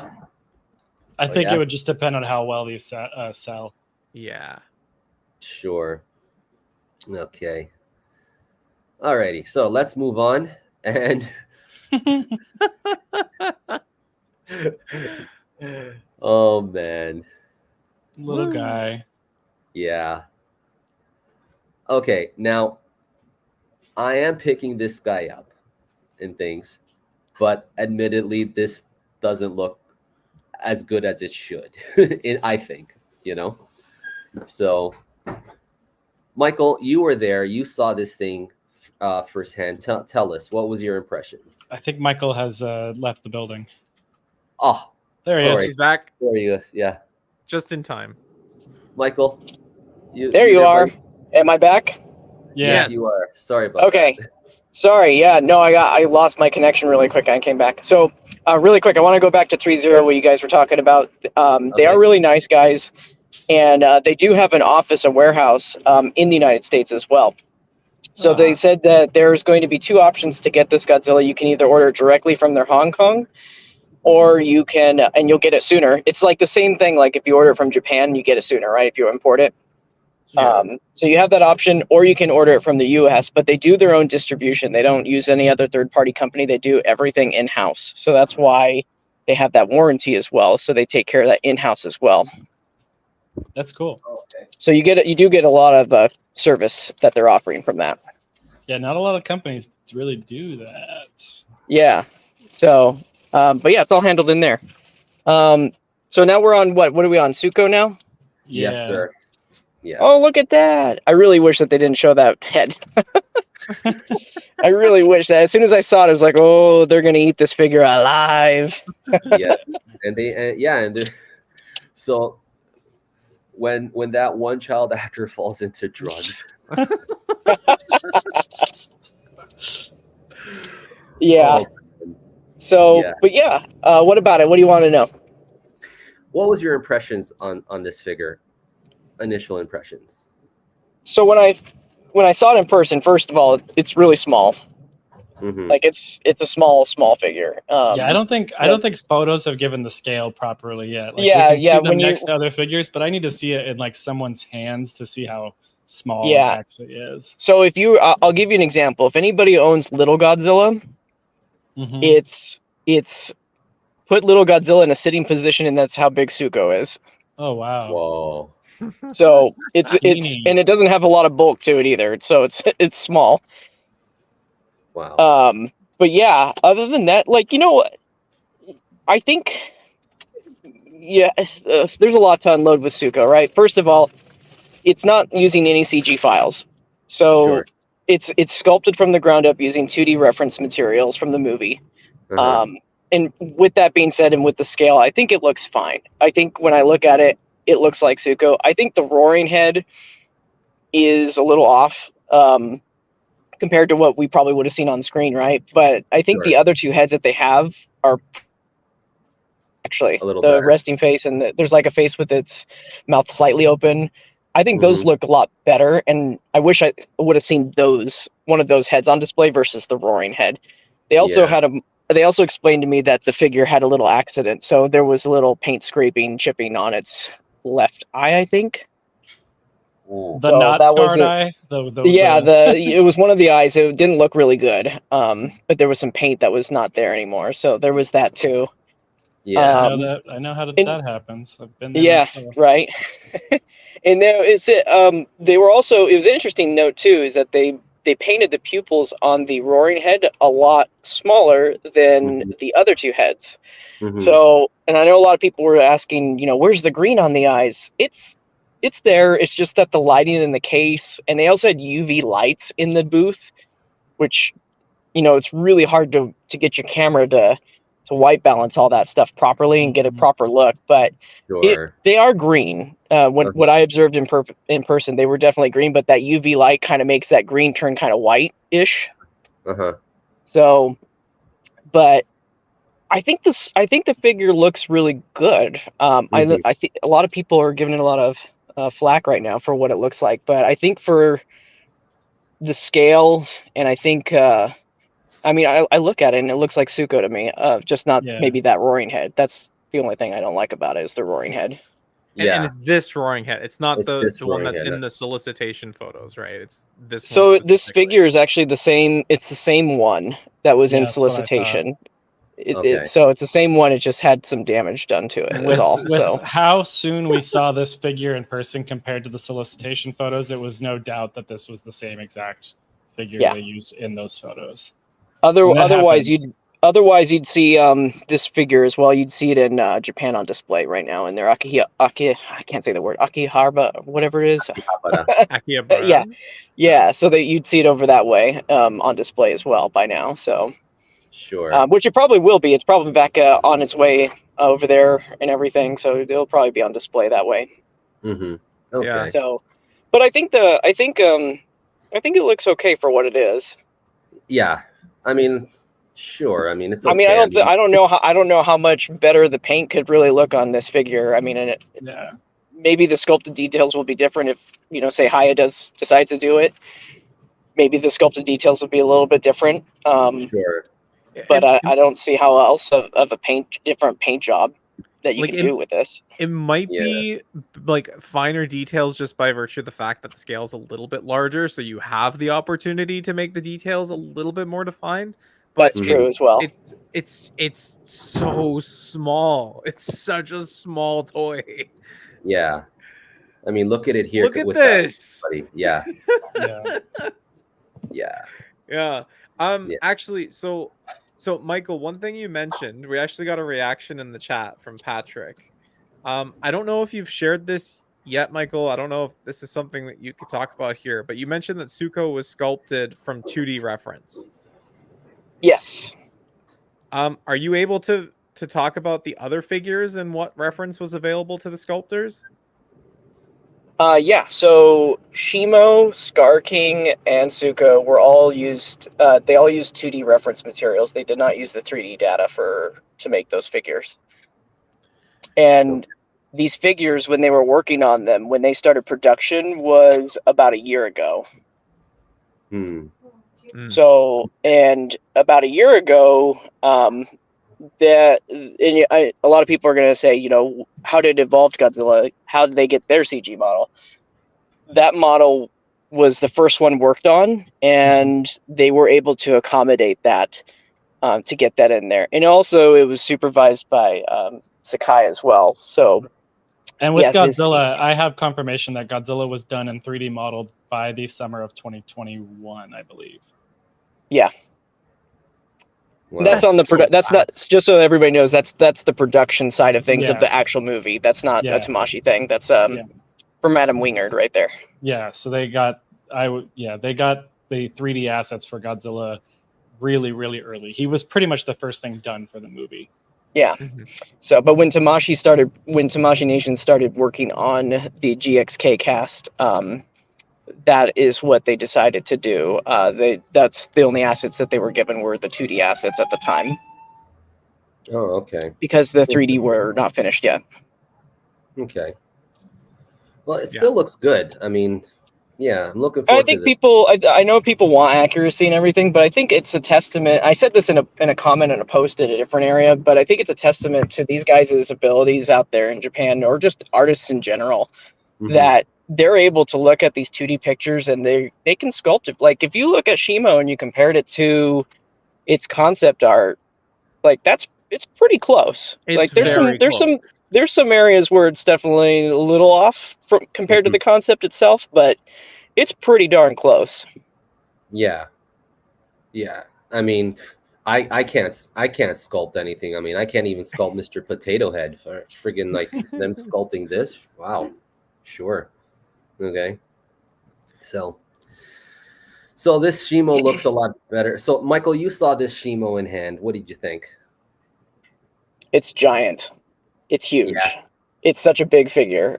I think it would just depend on how well these sell.
Yeah.
Sure. Okay. Alrighty, so let's move on. And oh man,
little guy.
Yeah. Okay, now I am picking this guy up and things, but admittedly, this doesn't look as good as it should. I think, you know. So, Michael, you were there. You saw this thing firsthand. Tell us, what was your impressions?
I think Michael has left the building.
Oh,
there he is.
He's back.
There he is. Yeah,
just in time.
Michael,
there you are. Buddy? Am I back?
Yes, you are. Sorry about
that.
Okay.
Sorry. Yeah, no, I lost my connection really quick. I came back. So really quick, I want to go back to Threezero, what you guys were talking about. They are really nice guys, and they do have an office, a warehouse in the United States as well. So they said that there's going to be two options to get this Godzilla. You can either order it directly from their Hong Kong, or you can, and you'll get it sooner. It's like the same thing, like if you order it from Japan, you get it sooner, right? If you import it. Yeah. So you have that option, or you can order it from the US, but they do their own distribution. They don't use any other third-party company. They do everything in-house. So that's why they have that warranty as well. So they take care of that in-house as well.
That's cool.
Okay.
So you do get a lot of service that they're offering from that.
Yeah, not a lot of companies really do that.
Yeah. So, but yeah, it's all handled in there. So now we're on what are we on? Suko now?
Yeah. Yes, sir. Yeah.
Oh, look at that. I really wish that they didn't show that head. I really wish that. As soon as I saw it, I was like, oh, they're going to eat this figure alive.
Yes. And so when that one child actor falls into drugs,
Yeah.
Oh,
So,
yeah.
but yeah, what about it? What do you want to know?
What was your impressions on this figure? Initial impressions.
So when I saw it in person, first of all, it's really small.
Mm-hmm.
Like it's a small figure.
Yeah, I don't think photos have given the scale properly yet. Like we can see them next to other figures, but I need to see it in like someone's hands to see how small it actually is.
So if I'll give you an example. If anybody owns Little Godzilla, it's put Little Godzilla in a sitting position, and that's how big Suko is.
Oh wow!
Whoa!
So it's and it doesn't have a lot of bulk to it either. So it's small.
Wow.
But yeah, other than that, like, you know, I think, yeah, there's a lot to unload with Suko, right? First of all, it's not using any CG files, so
Sure.
it's sculpted from the ground up using 2D reference materials from the movie. And with that being said, and with the scale, I think it looks fine. I think when I look at it, it looks like Suko. I think the roaring head is a little off. Compared to what we probably would have seen on screen, right? But I think the other two heads that they have are actually the
better.
resting face, and there's like a face with its mouth slightly open. I think those look a lot better, and I wish I would have seen one of those heads on display versus the roaring head. They also they also explained to me that the figure had a little accident, so there was a little paint scraping, chipping on its left eye, I think.
The not scarred eye?
It was one of the eyes. It didn't look really good. But there was some paint that was not there anymore. So there was that too.
Yeah.
I know how that happens. I've been there.
Yeah, myself. Right. And there is it. They were also, it was an interesting note too, is that they painted the pupils on the roaring head a lot smaller than the other two heads. So, and I know a lot of people were asking, you know, where's the green on the eyes? It's there. It's just that the lighting in the case, and they also had UV lights in the booth, which, you know, it's really hard to get your camera to white balance all that stuff properly and get a proper look. But they are green. What I observed in person, they were definitely green, but that UV light kind of makes that green turn kind of white-ish. So, but I think the figure looks really good. I think a lot of people are giving it a lot of flack right now for what it looks like, but I think for the scale, and I think I mean, I look at it and it looks like Suko to me, just not maybe that roaring head. That's the only thing I don't like about it, is the roaring head.
And it's this roaring head. It's not the one that's in the solicitation photos, right? It's this one.
So this figure is actually the same. It's the same one that was in solicitation. So it's the same one. It just had some damage done to it.
With how soon we saw this figure in person compared to the solicitation photos, it was no doubt that this was the same exact figure they used in those photos.
Otherwise, you'd see this figure as well. You'd see it in Japan on display right now in their I can't say the word, Akihabara, whatever it is.
Akihabara.
Yeah. So that you'd see it over that way on display as well by now. So.
Sure.
Which it probably will be. It's probably back on its way over there and everything, so they'll probably be on display that way.
Okay. Yeah.
So, but I think it looks okay for what it is.
Yeah. I mean, sure. I mean, it's okay.
I mean, I don't know how much better the paint could really look on this figure. I mean, maybe the sculpted details will be different if, you know, say Hiya decides to do it. Maybe the sculpted details will be a little bit different.
Sure.
But I don't see how else of a different paint job that you can do with this.
It might be like finer details just by virtue of the fact that the scale is a little bit larger, so you have the opportunity to make the details a little bit more defined. But
that's true as well.
It's so small. It's such a small toy.
Yeah. I mean, look at it here.
Look at this.
Yeah.
Yeah. Actually, so Michael, one thing you mentioned, we actually got a reaction in the chat from Patrick. I don't know if you've shared this yet, Michael. I don't know if this is something that you could talk about here, but you mentioned that Suko was sculpted from 2D reference.
Yes.
Are you able to talk about the other figures and what reference was available to the sculptors?
Yeah, so Shimo, Scar King, and Suko were all used. They all used 2D reference materials. They did not use the 3D data to make those figures. And these figures, when they were working on them, when they started production, was about a year ago. So, and about a year ago, a lot of people are going to say, you know, how did Evolved Godzilla? How did they get their CG model? That model was the first one worked on, and they were able to accommodate that to get that in there. And also, it was supervised by Sakai as well. So,
and with Godzilla, I have confirmation that Godzilla was done in 3D modeled by the summer of 2021, I believe. Yeah. Wow. That's on the that's not just so everybody knows that's the production side of things of the actual movie. That's not a Tamashii thing. That's from Adam Wingard right there. Yeah, so they got they got the 3D assets for Godzilla really early. He was pretty much the first thing done for the movie. Yeah. So, but when Tamashii Nation started working on the GXK cast, that is what they decided to do. That's the only assets that they were given were the 2D assets at the time.
Oh, okay.
Because the 3D were not finished yet.
Okay. Well, it still looks good. I mean, yeah, I'm looking forward to this.
I know people want accuracy and everything, but I think it's a testament. I said this in a comment in a post in a different area, but I think it's a testament to these guys' abilities out there in Japan, or just artists in general, that they're able to look at these 2D pictures and they can sculpt it. Like if you look at Shimo and you compared it to its concept art, like it's pretty close. Like there's some areas where it's definitely a little off compared to the concept itself, but it's pretty darn close.
Yeah. I mean, I can't sculpt anything. I mean, I can't even sculpt Mr. Potato Head. For friggin' like them sculpting this. Wow. Sure. Okay. So this Shimo looks a lot better. So Michael, you saw this Shimo in hand. What did you think?
It's giant. It's huge. Yeah. It's such a big figure.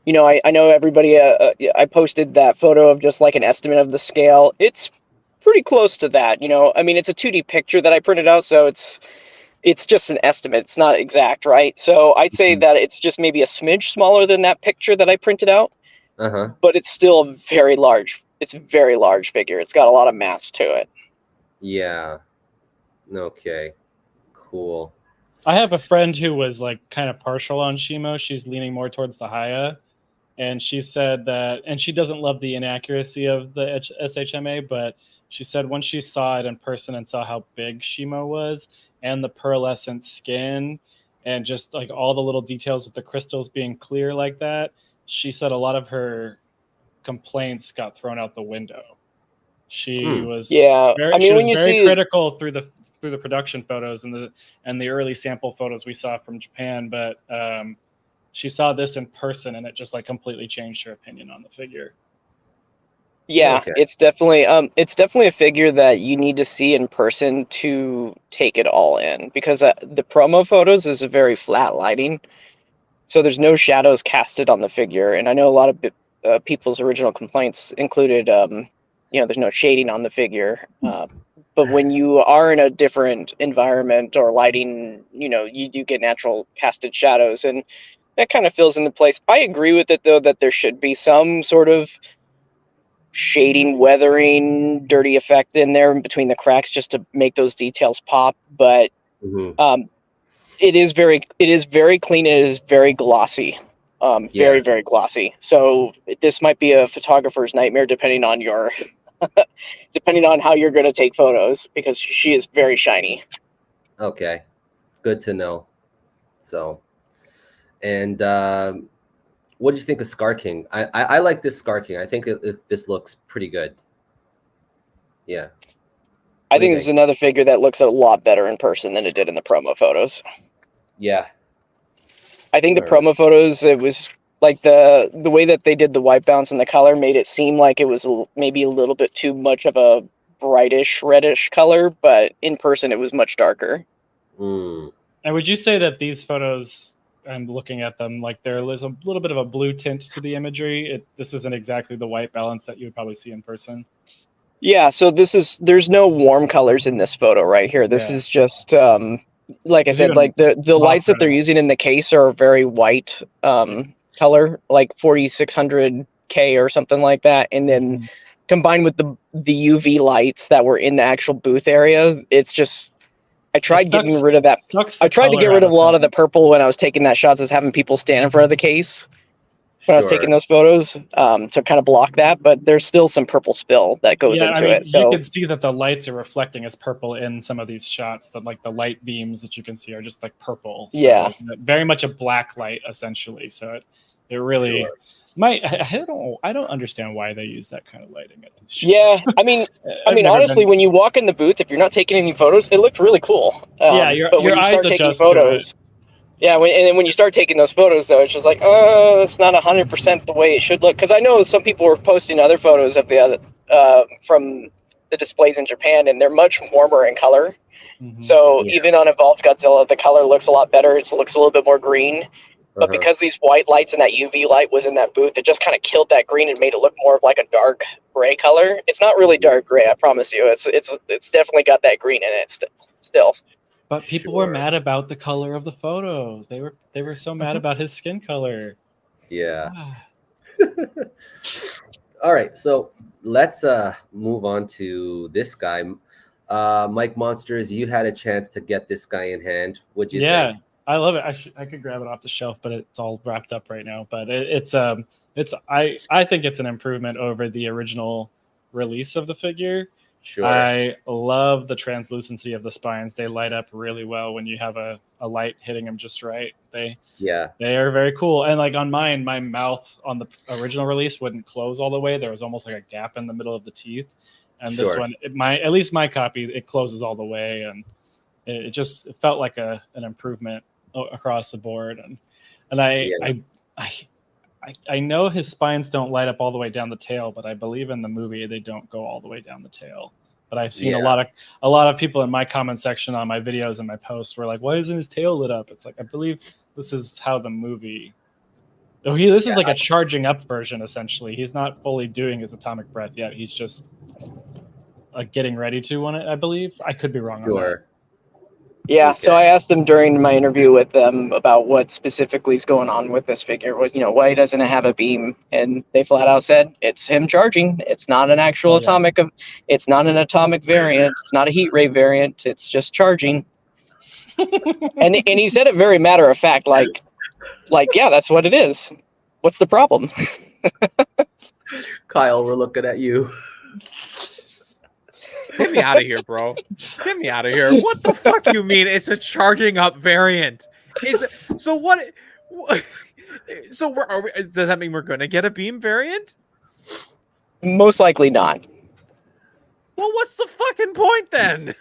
You know, I know everybody. I posted that photo of just like an estimate of the scale. It's pretty close to that. You know, I mean, it's a 2D picture that I printed out, so it's just an estimate. It's not exact, right? So I'd say that it's just maybe a smidge smaller than that picture that I printed out. But it's still very large. It's a very large figure. It's got a lot of mass to it.
Yeah. Okay. Cool.
I have a friend who was like kind of partial on Shimo. She's leaning more towards the Hiya. And she said that, and she doesn't love the inaccuracy of the SHMA, but she said when she saw it in person and saw how big Shimo was and the pearlescent skin and just like all the little details with the crystals being clear like that, she said a lot of her complaints got thrown out the window. She was very critical through the production photos and the early sample photos we saw from Japan, but she saw this in person and it just like completely changed her opinion on the figure.
Yeah, okay. It's definitely a figure that you need to see in person to take it all in, because the promo photos is a very flat lighting, so there's no shadows casted on the figure. And I know a lot of people's original complaints included, you know, there's no shading on the figure. But when you are in a different environment or lighting, you know, you do get natural casted shadows, and that kind of fills into place. I agree with it, though, that there should be some sort of shading, weathering, dirty effect in there between the cracks just to make those details pop. But it is very clean. It is very glossy, very glossy. So this might be a photographer's nightmare depending on your depending on how you're going to take photos, because she is very shiny.
Okay, good to know. So, and what did you think of Scar King? I like this Scar King. I think this looks pretty good. Yeah.
I think this is another figure that looks a lot better in person than it did in the promo photos.
Yeah.
I think the promo photos, it was like the way that they did the white bounce and the color made it seem like it was maybe a little bit too much of a brightish reddish color, but in person it was much darker.
And would you say that these photos and looking at them, like there is a little bit of a blue tint to the imagery. This isn't exactly the white balance that you would probably see in person.
Yeah, so there's no warm colors in this photo right here. This is just like I said, like the lights that they're using in the case are very white color, like 4600K or something like that, and then combined with the UV lights that were in the actual booth area, it's just I tried getting rid of that. I tried to get rid of a lot of the purple when I was taking that shots, as having people stand in front of the case when I was taking those photos to kind of block that, but there's still some purple spill that goes into it. So
you can see that the lights are reflecting as purple in some of these shots. That like the light beams that you can see are just like purple. So
yeah,
very much a black light essentially. So it really I don't understand why they use that kind of lighting at these shows.
Yeah, I mean honestly, when you walk in the booth, if you're not taking any photos, it looked really cool.
But when you start taking photos.
Yeah, when you start taking those photos, though, it's just like, it's not 100% the way it should look. Because I know some people were posting other photos of the other from the displays in Japan, and they're much warmer in color. So even on Evolved Godzilla, the color looks a lot better. It looks a little bit more green. But because these white lights and that UV light was in that booth, it just kind of killed that green and made it look more of like a dark gray color. It's not really dark gray, I promise you. It's definitely got that green in it still.
But people were mad about the color of the photos. They were so mad about his skin color.
Yeah. All right, so let's move on to this guy. Mike Monsters, you had a chance to get this guy in hand. What'd you think?
I love it. I could grab it off the shelf, but it's all wrapped up right now. But I think it's an improvement over the original release of the figure.
Sure.
I love the translucency of the spines. They light up really well when you have a light hitting them just right. They are very cool. And like on mine, my mouth on the original release wouldn't close all the way. There was almost like a gap in the middle of the teeth. And this one, at least my copy, it closes all the way, and it just felt like an improvement across the board. And I know his spines don't light up all the way down the tail, but I believe in the movie they don't go all the way down the tail. But I've seen a lot of people in my comment section on my videos and my posts were like, "Why isn't his tail lit up?" It's like, I believe this is how the movie. This is like a charging up version essentially. He's not fully doing his atomic breath yet. He's just getting ready to on it. I believe. I could be wrong on that.
Yeah, so I asked them during my interview with them about what specifically is going on with this figure. Why doesn't it have a beam? And they flat out said it's him charging. It's not an actual atomic. It's not an atomic variant. It's not a heat ray variant. It's just charging. and he said it very matter of fact, like yeah, that's what it is. What's the problem?
Kyle, we're looking at you.
Get me out of here, bro. Get me out of here. What the fuck you mean it's a charging up variant? So what? So does that mean we're going to get a beam variant?
Most likely not.
Well, what's the fucking point then?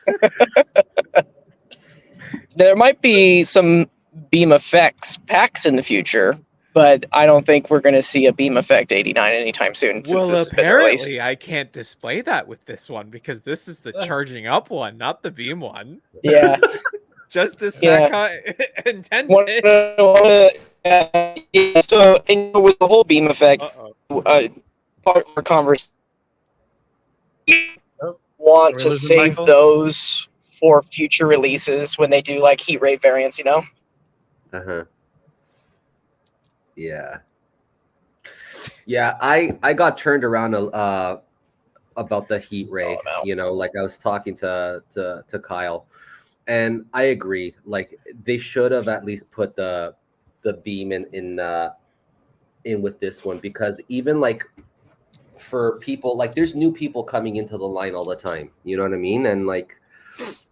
There might be some beam effects packs in the future, but I don't think we're going to see a beam effect 89 anytime soon.
Well, apparently I can't display that with this one because this is the charging up one, not the beam one.
Yeah.
Just as Saka intended.
So with the whole beam effect, part of our conversation, want to save those for future releases when they do like heat ray variants,
Yeah, I got turned around about the heat ray. Like I was talking to Kyle, and I agree. Like they should have at least put the beam in with this one, because even like for people, like there's new people coming into the line all the time. You know what I mean? And like,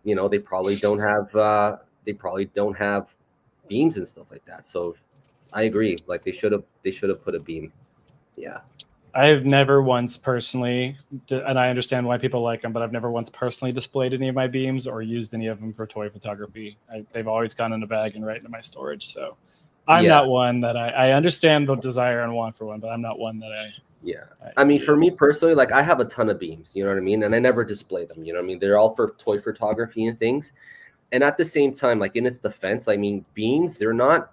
they probably don't have beams and stuff like that. So I agree. Like they should have put a beam. Yeah.
I've never once personally, and I understand why people like them, but I've never once personally displayed any of my beams or used any of them for toy photography. They've always gone in a bag and right into my storage. So I'm not one that I understand the desire and want for one, but I'm not one that
I mean, for me personally, like I have a ton of beams, you know what I mean? And I never display them, you know what I mean? They're all for toy photography and things. And at the same time, like in its defense, I mean, beams, they're not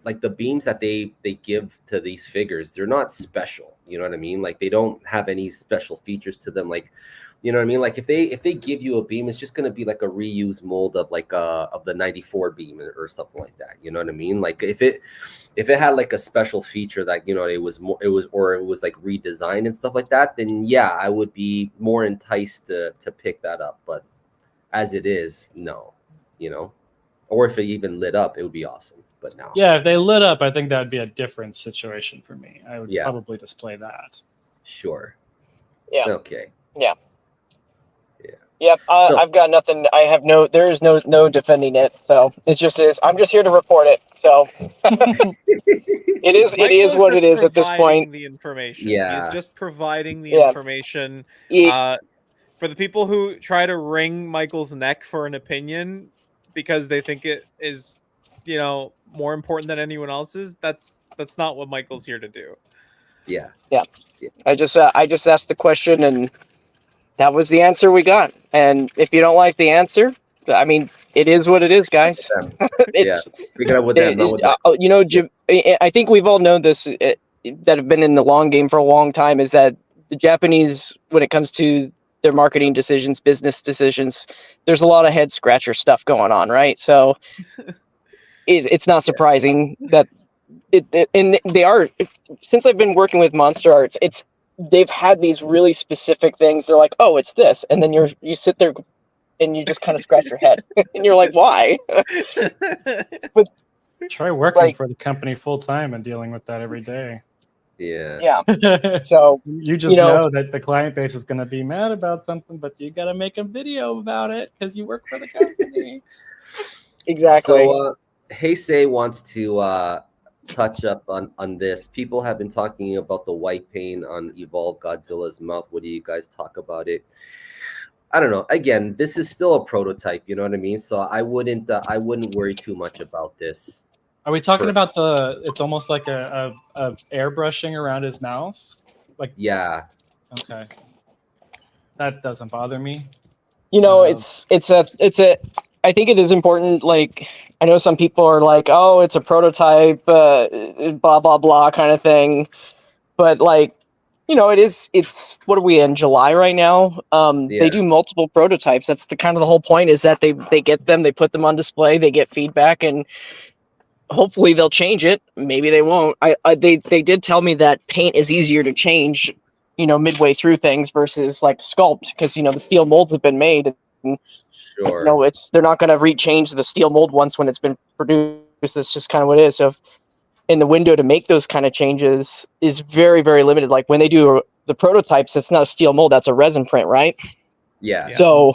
like the beams that they give to these figures, they're not special. You know what I mean? Like they don't have any special features to them. Like, you know what I mean? Like if they give you a beam, it's just gonna be like a reused mold of like of the 94 beam or something like that. You know what I mean? Like if it had like a special feature that, you know, it was like redesigned and stuff like that, then yeah, I would be more enticed to pick that up. But as it is, no, you know, or if it even lit up, it would be awesome. But no.
Yeah, if they lit up, I think that would be a different situation for me. I would probably display that.
Sure.
Yeah.
Okay.
Yeah.
Yeah.
Yep. I've got nothing. There is no defending it. So it just is. I'm just here to report it. So it is what it is at this point.
The information.
Yeah.
He's just providing the information. For the people who try to wring Michael's neck for an opinion because they think it is, you know, more important than anyone else's, that's not what Michael's here to do.
Yeah.
I just asked the question, and that was the answer we got. And if you don't like the answer, I mean, it is what it is, guys. It's you know, Jim, I think we've all known this that have been in the long game for a long time, is that the Japanese, when it comes to their marketing decisions, business decisions, there's a lot of head scratcher stuff going on, right? So it's not surprising that and they are, since I've been working with MonsterArts, they've had these really specific things. They're like, oh, it's this, and then you sit there and you just kind of scratch your head and you're like, why? But
try working for the company full time and dealing with that every day.
Yeah.
So
you just know that the client base is going to be mad about something, but you got to make a video about it because you work for the company.
Exactly.
So Heisei wants to touch up on this. People have been talking about the white paint on Evolved Godzilla's mouth. What do you guys talk about it? I don't know. Again, this is still a prototype. You know what I mean? So I wouldn't worry too much about this.
Are we talking about it's almost like a airbrushing around his mouth? Like,
yeah.
Okay. That doesn't bother me.
You know, it's a I think it is important. Like, I know some people are like, oh, it's a prototype, blah, blah, blah kind of thing. But like, you know, it's what are we in, July right now? They do multiple prototypes. That's the whole point, is that they get them, they put them on display, they get feedback, and hopefully they'll change it. Maybe they won't. They did tell me that paint is easier to change, you know, midway through things versus like sculpt, because, you know, the steel molds have been made. And,
sure.
You know, they're not going to rechange the steel mold once when it's been produced. That's just kind of what it is. So in the window to make those kind of changes is very, very limited. Like when they do the prototypes, it's not a steel mold, that's a resin print, right?
Yeah.
So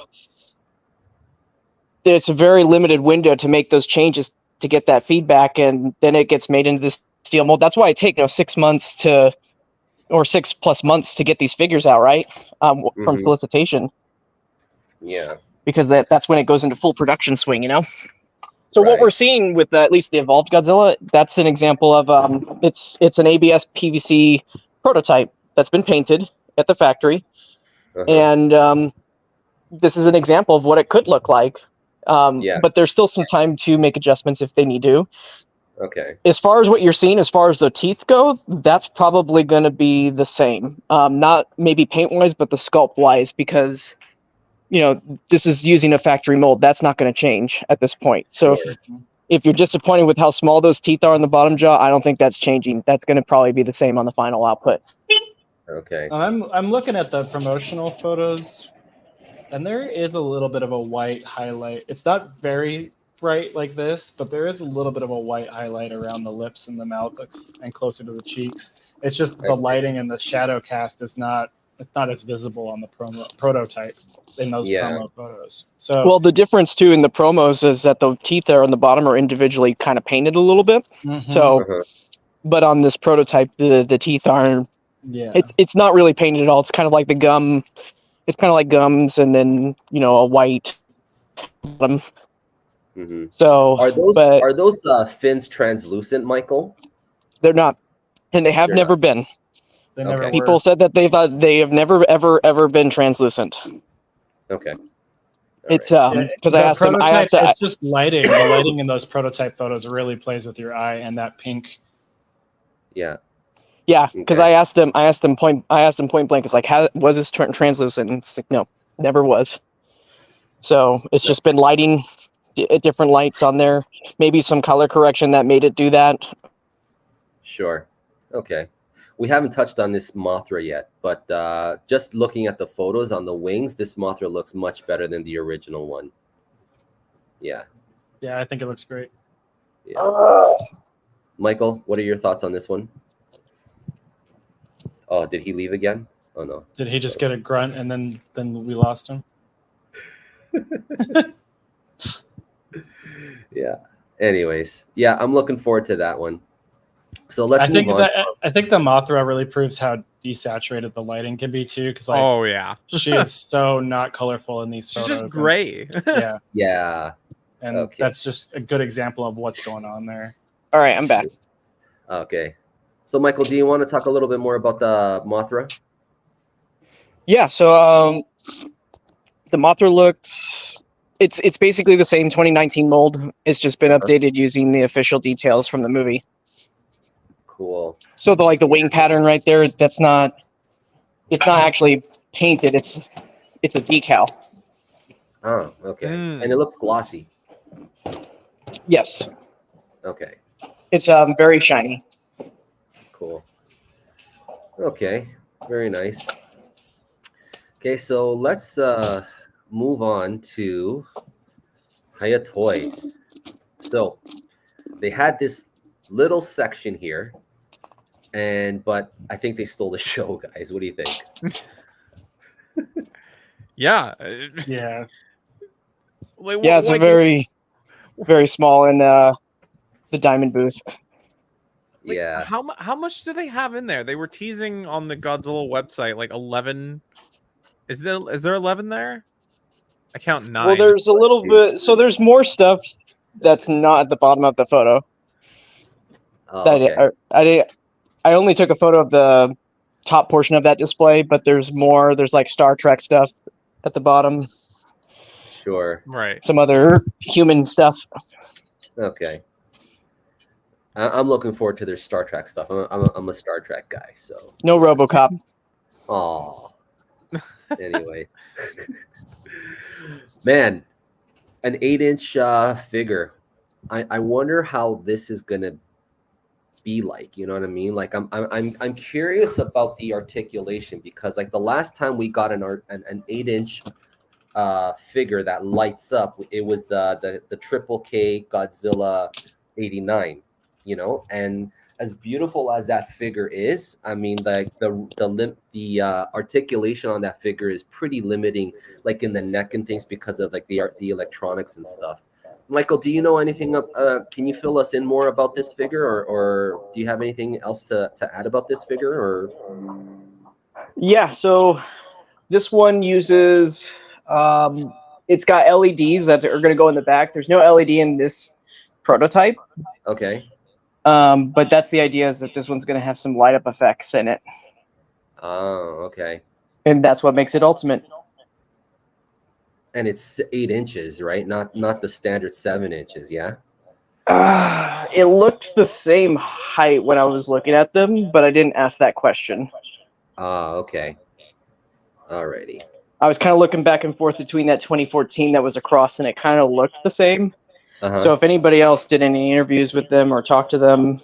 it's a very limited window to make those changes to get that feedback, and then it gets made into this steel mold. That's why I take 6 months or 6+ months to get these figures out, right? From solicitation.
Yeah.
Because that's when it goes into full production swing, you know? So what we're seeing with at least the Evolved Godzilla, that's an example of it's an ABS PVC prototype that's been painted at the factory. And this is an example of what it could look like. But there's still some time to make adjustments if they need to.
Okay.
As far as what you're seeing, as far as the teeth go, that's probably going to be the same. Not maybe paint-wise, but the sculpt-wise, because, you know, this is using a factory mold. That's not going to change at this point. So if you're disappointed with how small those teeth are on the bottom jaw, I don't think that's changing. That's going to probably be the same on the final output.
Okay.
I'm looking at the promotional photos, and there is a little bit of a white highlight. It's not very bright like this, but there is a little bit of a white highlight around the lips and the mouth and closer to the cheeks. It's just the lighting and the shadow cast is not as visible on the prototype in those promo photos. So
well, the difference too in the promos is that the teeth there on the bottom are individually kind of painted a little bit. So but on this prototype the teeth aren't. It's not really painted at all. It's kind of like the gum. It's kind of like gums, and then, you know, a white bottom. So
are those fins translucent, Michael?
They're not, and they have never been.
They never
People said that they have never ever been translucent.
Okay.
It's because I asked him.
It's just lighting. The lighting in those prototype photos really plays with your eye, and that pink.
Yeah.
Yeah, because I asked him point blank. It's like, how was this translucent? And it's like, no, never was. So it's just been lighting, different lights on there. Maybe some color correction that made it do that.
Sure. Okay. We haven't touched on this Mothra yet, but just looking at the photos on the wings, this Mothra looks much better than the original one. Yeah.
Yeah, I think it looks great.
Yeah. Michael, what are your thoughts on this one? Oh, did he leave again? Oh no.
Did he just get a grunt and then we lost him?
Yeah. Anyways, yeah, I'm looking forward to that one. So let's move on.
I think the Mothra really proves how desaturated the lighting can be too, because
oh yeah,
she is so not colorful in these
She's
photos.
Just gray.
Yeah.
Yeah.
And that's just a good example of what's going on there.
All right, I'm back.
Okay. So Michael, do you want to talk a little bit more about the Mothra?
Yeah, so the Mothra looks it's basically the same 2019 mold. It's just been updated using the official details from the movie.
Cool.
So the wing pattern right there, it's not actually painted, it's a decal.
Oh, okay. And it looks glossy.
Yes.
Okay.
It's very shiny.
Cool. Okay. Very nice. Okay, so let's move on to Hiya Toys. So they had this little section here, but I think they stole the show, guys. What do you think?
Yeah.
Yeah.
Yeah, it's a very, very small in the diamond booth.
Yeah.
How much do they have in there? They were teasing on the Godzilla website like 11. Is there 11 there? I count 9.
Well, there's a little bit. So there's more stuff that's not at the bottom of the photo.
Oh, okay.
I only took a photo of the top portion of that display, but there's more. There's like Star Trek stuff at the bottom.
Sure.
Right.
Some other human stuff.
Okay. I'm looking forward to their Star Trek stuff. I'm a Star Trek guy, so.
No RoboCop.
Aw. Anyways. Man, an 8-inch figure. I wonder how this is gonna be like. You know what I mean? Like I'm curious about the articulation, because like the last time we got an 8-inch figure that lights up, it was the McFarlane Godzilla 89. You know, and as beautiful as that figure is, I mean, like the articulation on that figure is pretty limiting, like in the neck and things, because of like the electronics and stuff. Michael, do you know anything? Can you fill us in more about this figure, or do you have anything else to add about this figure? Or
yeah, so this one uses it's got LEDs that are going to go in the back. There's no LED in this prototype.
Okay.
But that's the idea, is that this one's going to have some light up effects in it.
Oh, okay.
And that's what makes it ultimate.
And it's 8 inches, right? Not the standard 7 inches, yeah?
It looked the same height when I was looking at them, but I didn't ask that question.
Okay. Alrighty.
I was kind of looking back and forth between that 2014 that was across, and it kind of looked the same. So if anybody else did any interviews with them or talked to them,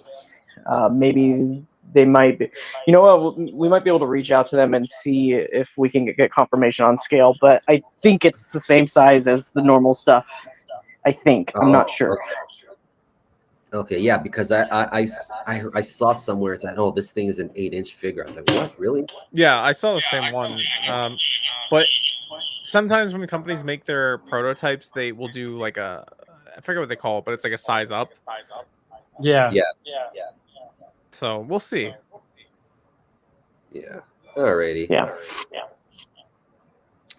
maybe they might be, you know what, we might be able to reach out to them and see if we can get confirmation on scale. But I think it's the same size as the normal stuff. I think. I'm not sure.
Okay, yeah, because I saw somewhere it's like, oh, this thing is an 8-inch figure. I was like, what, really?
Yeah, I saw the same one. But sometimes when companies make their prototypes, they will do like I forget what they call it, but it's like a size up.
Yeah.
So we'll see.
Yeah. Alrighty.
Yeah.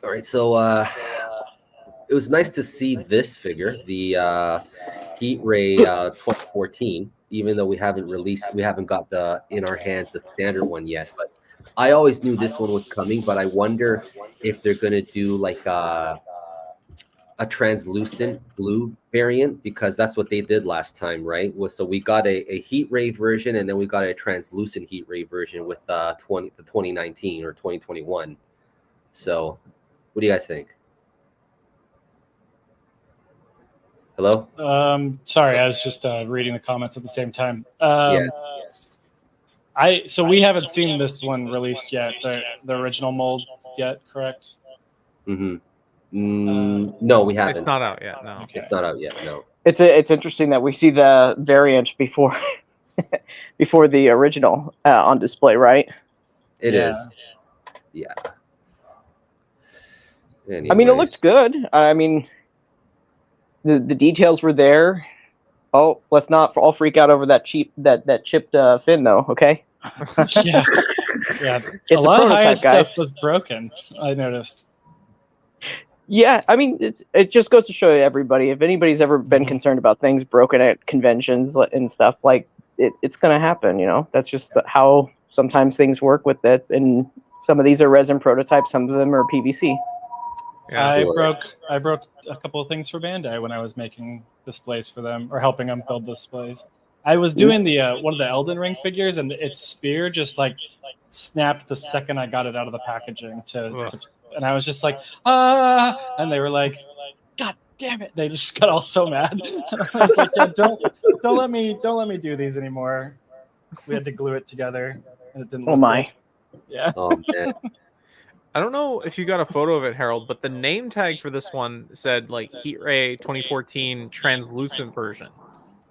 All right. So it was nice to see this figure, the Heat Ray 2014, even though we haven't got in our hands the standard one yet. But I always knew this one was coming, but I wonder if they're gonna do like a translucent blue variant, because that's what they did last time, right? So we got a heat ray version, and then we got a translucent heat ray version with the 2019 or 2021. So what do you guys think? Hello?
Sorry, I was just reading the comments at the same time.
Yeah.
So we haven't seen this one released yet, the original mold yet, correct?
Mm-hmm. No, we haven't.
It's not out yet. No,
Okay.
It's not out yet. No.
It's interesting that we see the variant before before the original on display, right?
It
Yeah.
is. Yeah.
I mean, it looked good. I mean, the details were there. Oh, let's not all freak out over that chipped fin, though. Okay.
Yeah.
It's a
lot of
prototype,
Hiya
guys.
stuff was broken. I noticed.
Yeah, I mean, it just goes to show you, everybody, if anybody's ever been concerned about things broken at conventions and stuff, like, it's going to happen, you know? That's just how sometimes things work with it, and some of these are resin prototypes, some of them are PVC.
yeah.
I broke a couple of things for Bandai when I was making displays for them, or helping them build displays. I was doing the one of the Elden Ring figures, and its spear just like snapped the second I got it out of the packaging and I was just like, and they were like, God damn it! They just got all so mad. And I was like, yeah, don't let me do these anymore. We had to glue it together, and it didn't.
Oh my!
Good. Yeah.
Oh man.
I don't know if you got a photo of it, Harold, but the name tag for this one said like Heat Ray 2014 translucent version.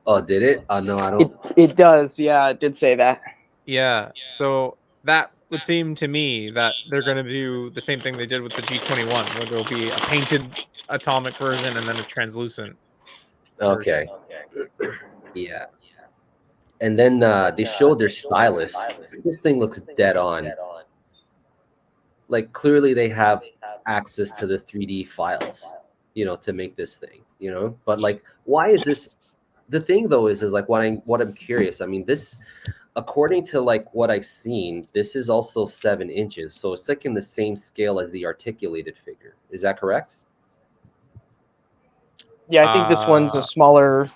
Oh, did it? Oh no, I don't.
It does. Yeah, it did say that.
Yeah. So that would seem to me that they're going to do the same thing they did with the G21, where there'll be a painted atomic version and then a translucent.
Okay. Yeah. And then they showed their stylus. This thing looks dead on. Like, clearly they have access to the 3D files, you know, to make this thing, you know. But like, why is this? The thing though is like what I'm curious. I mean, this, according to like what I've seen, this is also 7 inches, so it's like in the same scale as the articulated figure. Is that correct?
Yeah, I think this one's a smaller.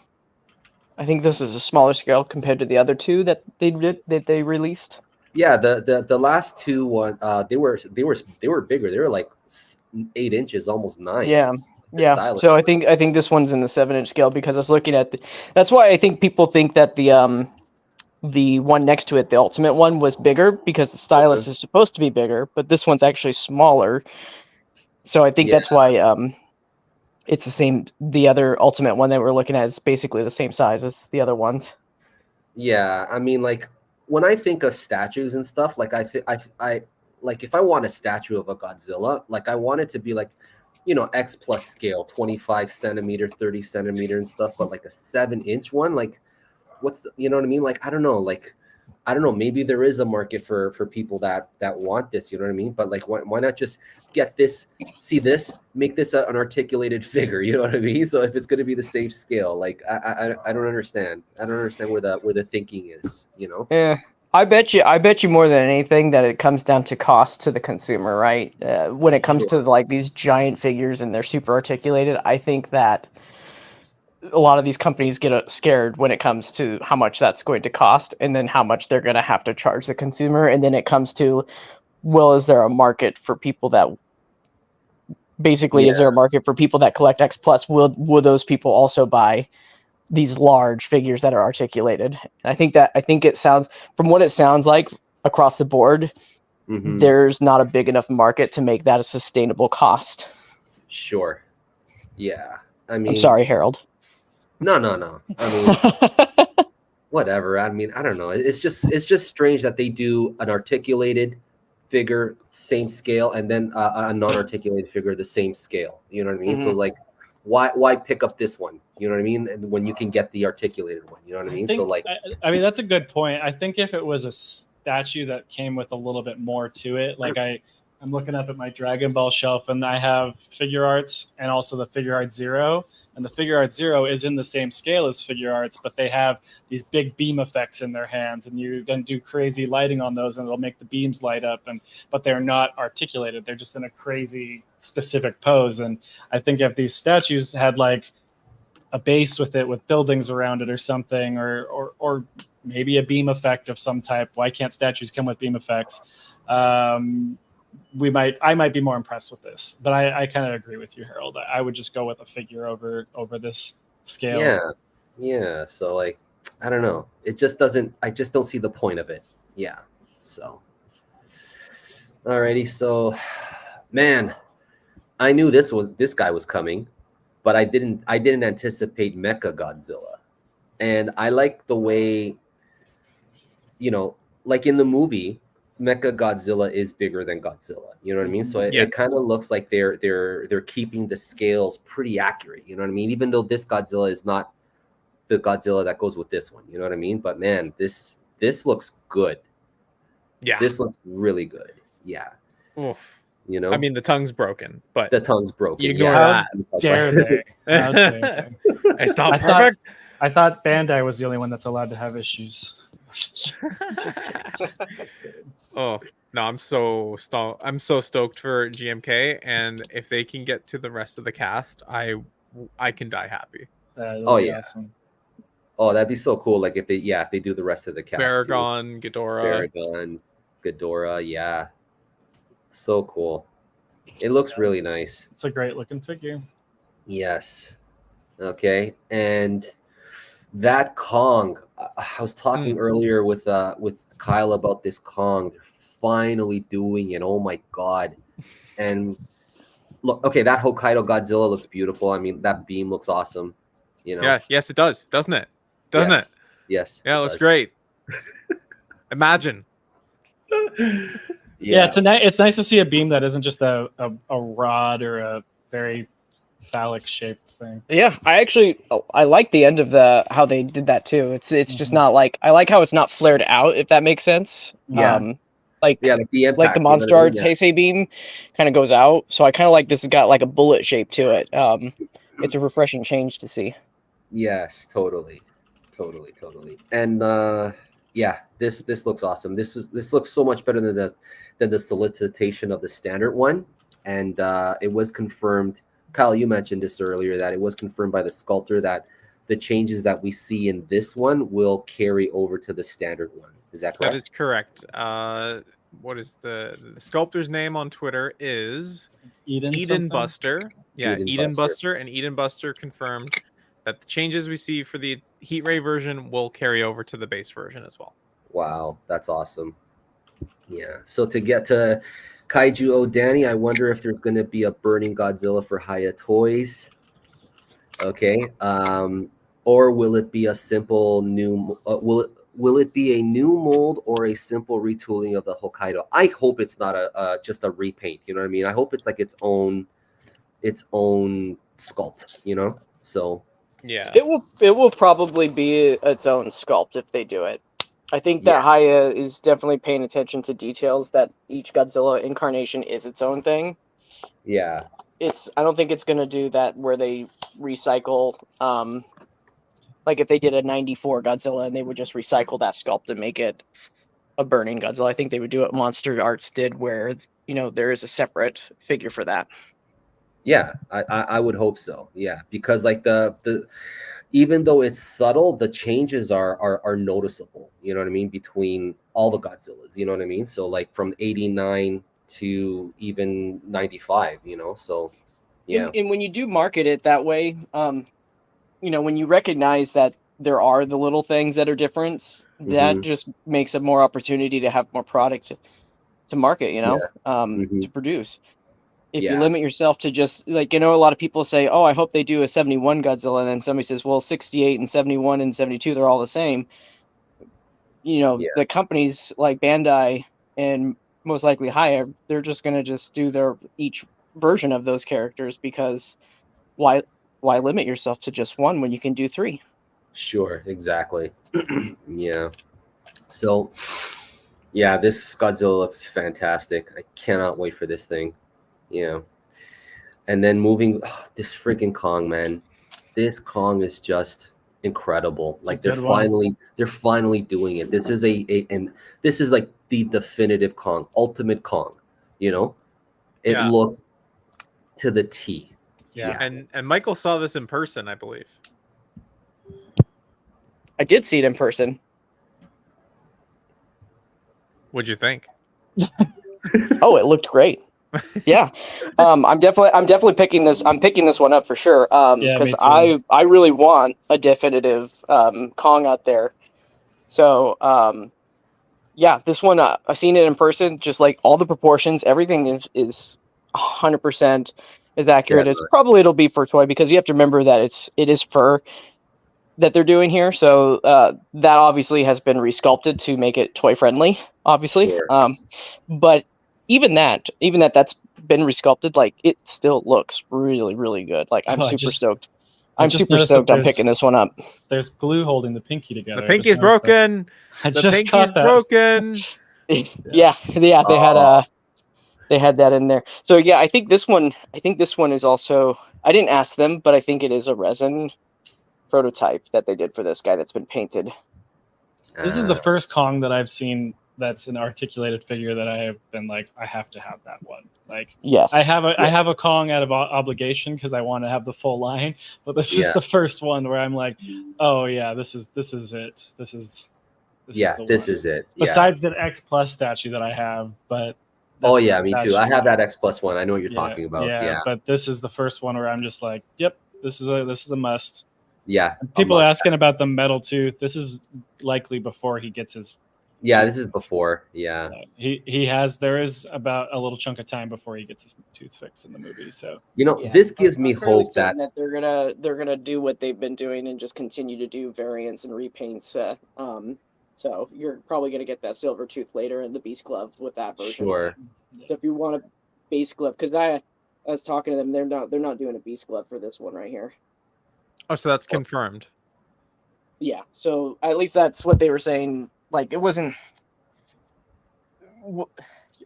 I think this is a smaller scale compared to the other two that they released.
Yeah, the last two they were bigger. They were like 8 inches, almost 9.
Yeah. Yeah. So I think this one's in the 7-inch scale, because I was looking at that's why I think people think that the one next to it, the ultimate one, was bigger, because the stylus is supposed to be bigger, but this one's actually smaller. So I think that's why it's the same. The other ultimate one that we're looking at is basically the same size as the other ones.
Yeah, I mean, like, when I think of statues and stuff, like I like, if I want a statue of a Godzilla, like, I want it to be like, you know, X plus scale, 25 centimeter, 30 centimeter and stuff, but like a 7-inch one, like, what's the, you know what I mean? Like, I don't know, maybe there is a market for people that want this, you know what I mean? But like, why not just get this, see this, make this an articulated figure, you know what I mean? So if it's going to be the same scale, like, I don't understand. I don't understand where the thinking is, you know?
Yeah. I bet you more than anything that it comes down to cost to the consumer, right? When it comes to like these giant figures and they're super articulated, I think that a lot of these companies get scared when it comes to how much that's going to cost, and then how much they're going to have to charge the consumer. And then it comes to, well, is there a market for people that basically, is there a market for people that collect X plus? Will those people also buy these large figures that are articulated? And I think it sounds, from what it sounds like across the board, there's not a big enough market to make that a sustainable cost.
Sure. Yeah. I mean,
I'm sorry, Harold.
No. I mean, whatever. I mean, I don't know. It's just strange that they do an articulated figure, same scale, and then a non-articulated figure, the same scale. You know what I mean? So like, why pick up this one? You know what I mean? And when you can get the articulated one, you know what I mean? So like,
I mean, that's a good point. I think if it was a statue that came with a little bit more to it, like I I'm looking up at my Dragon Ball shelf, and I have Figuarts and also the Figuart Zero. And the Figuart Zero is in the same scale as Figuarts, but they have these big beam effects in their hands, and you can do crazy lighting on those, and it'll make the beams light up. But they're not articulated; they're just in a crazy specific pose. And I think if these statues had like a base with it, with buildings around it or something, or maybe a beam effect of some type. Why can't statues come with beam effects? I might be more impressed with this, but I kind of agree with you, Harold. I would just go with a figure over this scale.
Yeah. So like, I don't know. It just doesn't. I just don't see the point of it. Yeah. So, alrighty. So, man, I knew this guy was coming, but I didn't anticipate MechaGodzilla, and I like the way, like in the movie, MechaGodzilla is bigger than Godzilla. You know what I mean? So it kind of looks like they're keeping the scales pretty accurate. You know what I mean? Even though this Godzilla is not the Godzilla that goes with this one. You know what I mean? But man, this looks good.
Yeah,
this looks really good. Yeah.
Oof.
You know,
I mean, the tongue's broken, but
the tongue's broken.
You ignore
How
that.
dare they? How dare they?
It's not
I
perfect.
I thought Bandai was the only one that's allowed to have issues. Just kidding. That's good.
Oh no, I'm so stoked for GMK, and if they can get to the rest of the cast, I can die happy.
Oh yeah.
Awesome.
Oh, that'd be so cool. Like if they do the rest of the cast.
Baragon,
Ghidorah, yeah. So cool. It looks really nice.
It's a great looking figure.
Yes. Okay. And that Kong, I was talking earlier with Kyle about this Kong. They're finally doing it. Oh my God. And look, okay, that Hokkaido Godzilla looks beautiful. I mean, that beam looks awesome.
Yeah, yes, it does, doesn't it? Doesn't it?
Yes.
Yeah, it looks great. Imagine.
Yeah, it's nice to see a beam that isn't just a rod or a very phallic shaped thing.
Yeah, I like the end of how they did that too. It's just not like, I like how it's not flared out, if that makes sense.
Yeah.
Like
the impact,
like the MonsterArts Heisei beam kind of goes out. So I kind of like this has got like a bullet shape to it. It's a refreshing change to see.
Yes, totally. And yeah, this looks awesome. This looks so much better than the solicitation of the standard one. And it was confirmed. Kyle, you mentioned this earlier, that it was confirmed by the sculptor that the changes that we see in this one will carry over to the standard one. Is that correct?
That is correct. What is the sculptor's name on Twitter is Eden Buster. Yeah, Eden Buster. And Eden Buster confirmed that the changes we see for the Heat Ray version will carry over to the base version as well.
Wow, that's awesome. Yeah. So to get to Kaiju Danny, I wonder if there's going to be a burning Godzilla for Hiya Toys. Okay. Or will it be a simple new? Will it be a new mold or a simple retooling of the Hokkaido? I hope it's not just a repaint. You know what I mean? I hope it's like its own sculpt. You know. So.
Yeah.
It will probably be its own sculpt if they do it. I think that Hiya is definitely paying attention to details, that each Godzilla incarnation is its own thing.
Yeah.
I don't think it's going to do that where they recycle, like if they did a 94 Godzilla and they would just recycle that sculpt and make it a burning Godzilla. I think they would do what MonsterArts did, where, there is a separate figure for that.
Yeah, I would hope so. Yeah, because like the even though it's subtle, the changes are noticeable. You know what I mean? Between all the Godzillas, you know what I mean? So like from 89 to even 95, so yeah.
And when you do market it that way, when you recognize that there are the little things that are different, that just makes it more opportunity to have more product to market, to produce. If you limit yourself to just like, a lot of people say, oh, I hope they do a 71 Godzilla. And then somebody says, well, 68 and 71 and 72, they're all the same. The companies like Bandai and most likely Hiya, they're just going to just do their each version of those characters, because why limit yourself to just one when you can do three?
Sure, exactly. Yeah. So Yeah, this Godzilla looks fantastic. I cannot wait for this thing. And then this freaking Kong, man. This Kong is just incredible.
It's
like
they're
finally doing it. This is and this is like the definitive Kong, ultimate Kong. It looks to the T.
Yeah.
And Michael saw this in person, I believe.
I did see it in person.
What'd you think?
Oh, it looked great. Yeah. I'm definitely picking this. I'm picking this one up for sure. Because I really want a definitive Kong out there. So yeah, this one I've seen it in person. Just like all the proportions, everything is 100% as accurate as probably it'll be for toy, because you have to remember that it is fur that they're doing here. So that obviously has been resculpted to make it toy friendly, obviously.
Sure.
But even that's been resculpted, like it still looks really, really good. Like I'm super stoked. I'm super stoked on picking this one up.
There's glue holding the pinky together.
The pinky's broken. The pinky's broken.
Yeah, they had that in there. So yeah, I think this one is also, I didn't ask them, but I think it is a resin prototype that they did for this guy that's been painted.
This is the first Kong that I've seen that's an articulated figure that I have been like, I have to have that one. Like,
yes,
I have a Kong out of obligation because I want to have the full line, but this is the first one where I'm like, oh yeah, this is it. This is
it.
Besides the X Plus statue that I have, but
me too. I have that X Plus one. I know what you're talking about. Yeah,
but this is the first one where I'm just like, yep, this is a must.
Yeah.
And people are asking about the metal tooth. This is likely before he gets his.
Yeah, this is before. Yeah.
There is about a little chunk of time before he gets his tooth fixed in the movie. So
this gives me hope that
they're gonna do what they've been doing and just continue to do variants and repaints. So you're probably gonna get that silver tooth later in the Beast Glove with that version.
Sure.
So if you want a Beast Glove, because I was talking to them, they're not doing a Beast Glove for this one right here.
Oh, so that's confirmed.
Yeah. So at least that's what they were saying. Like, it wasn't,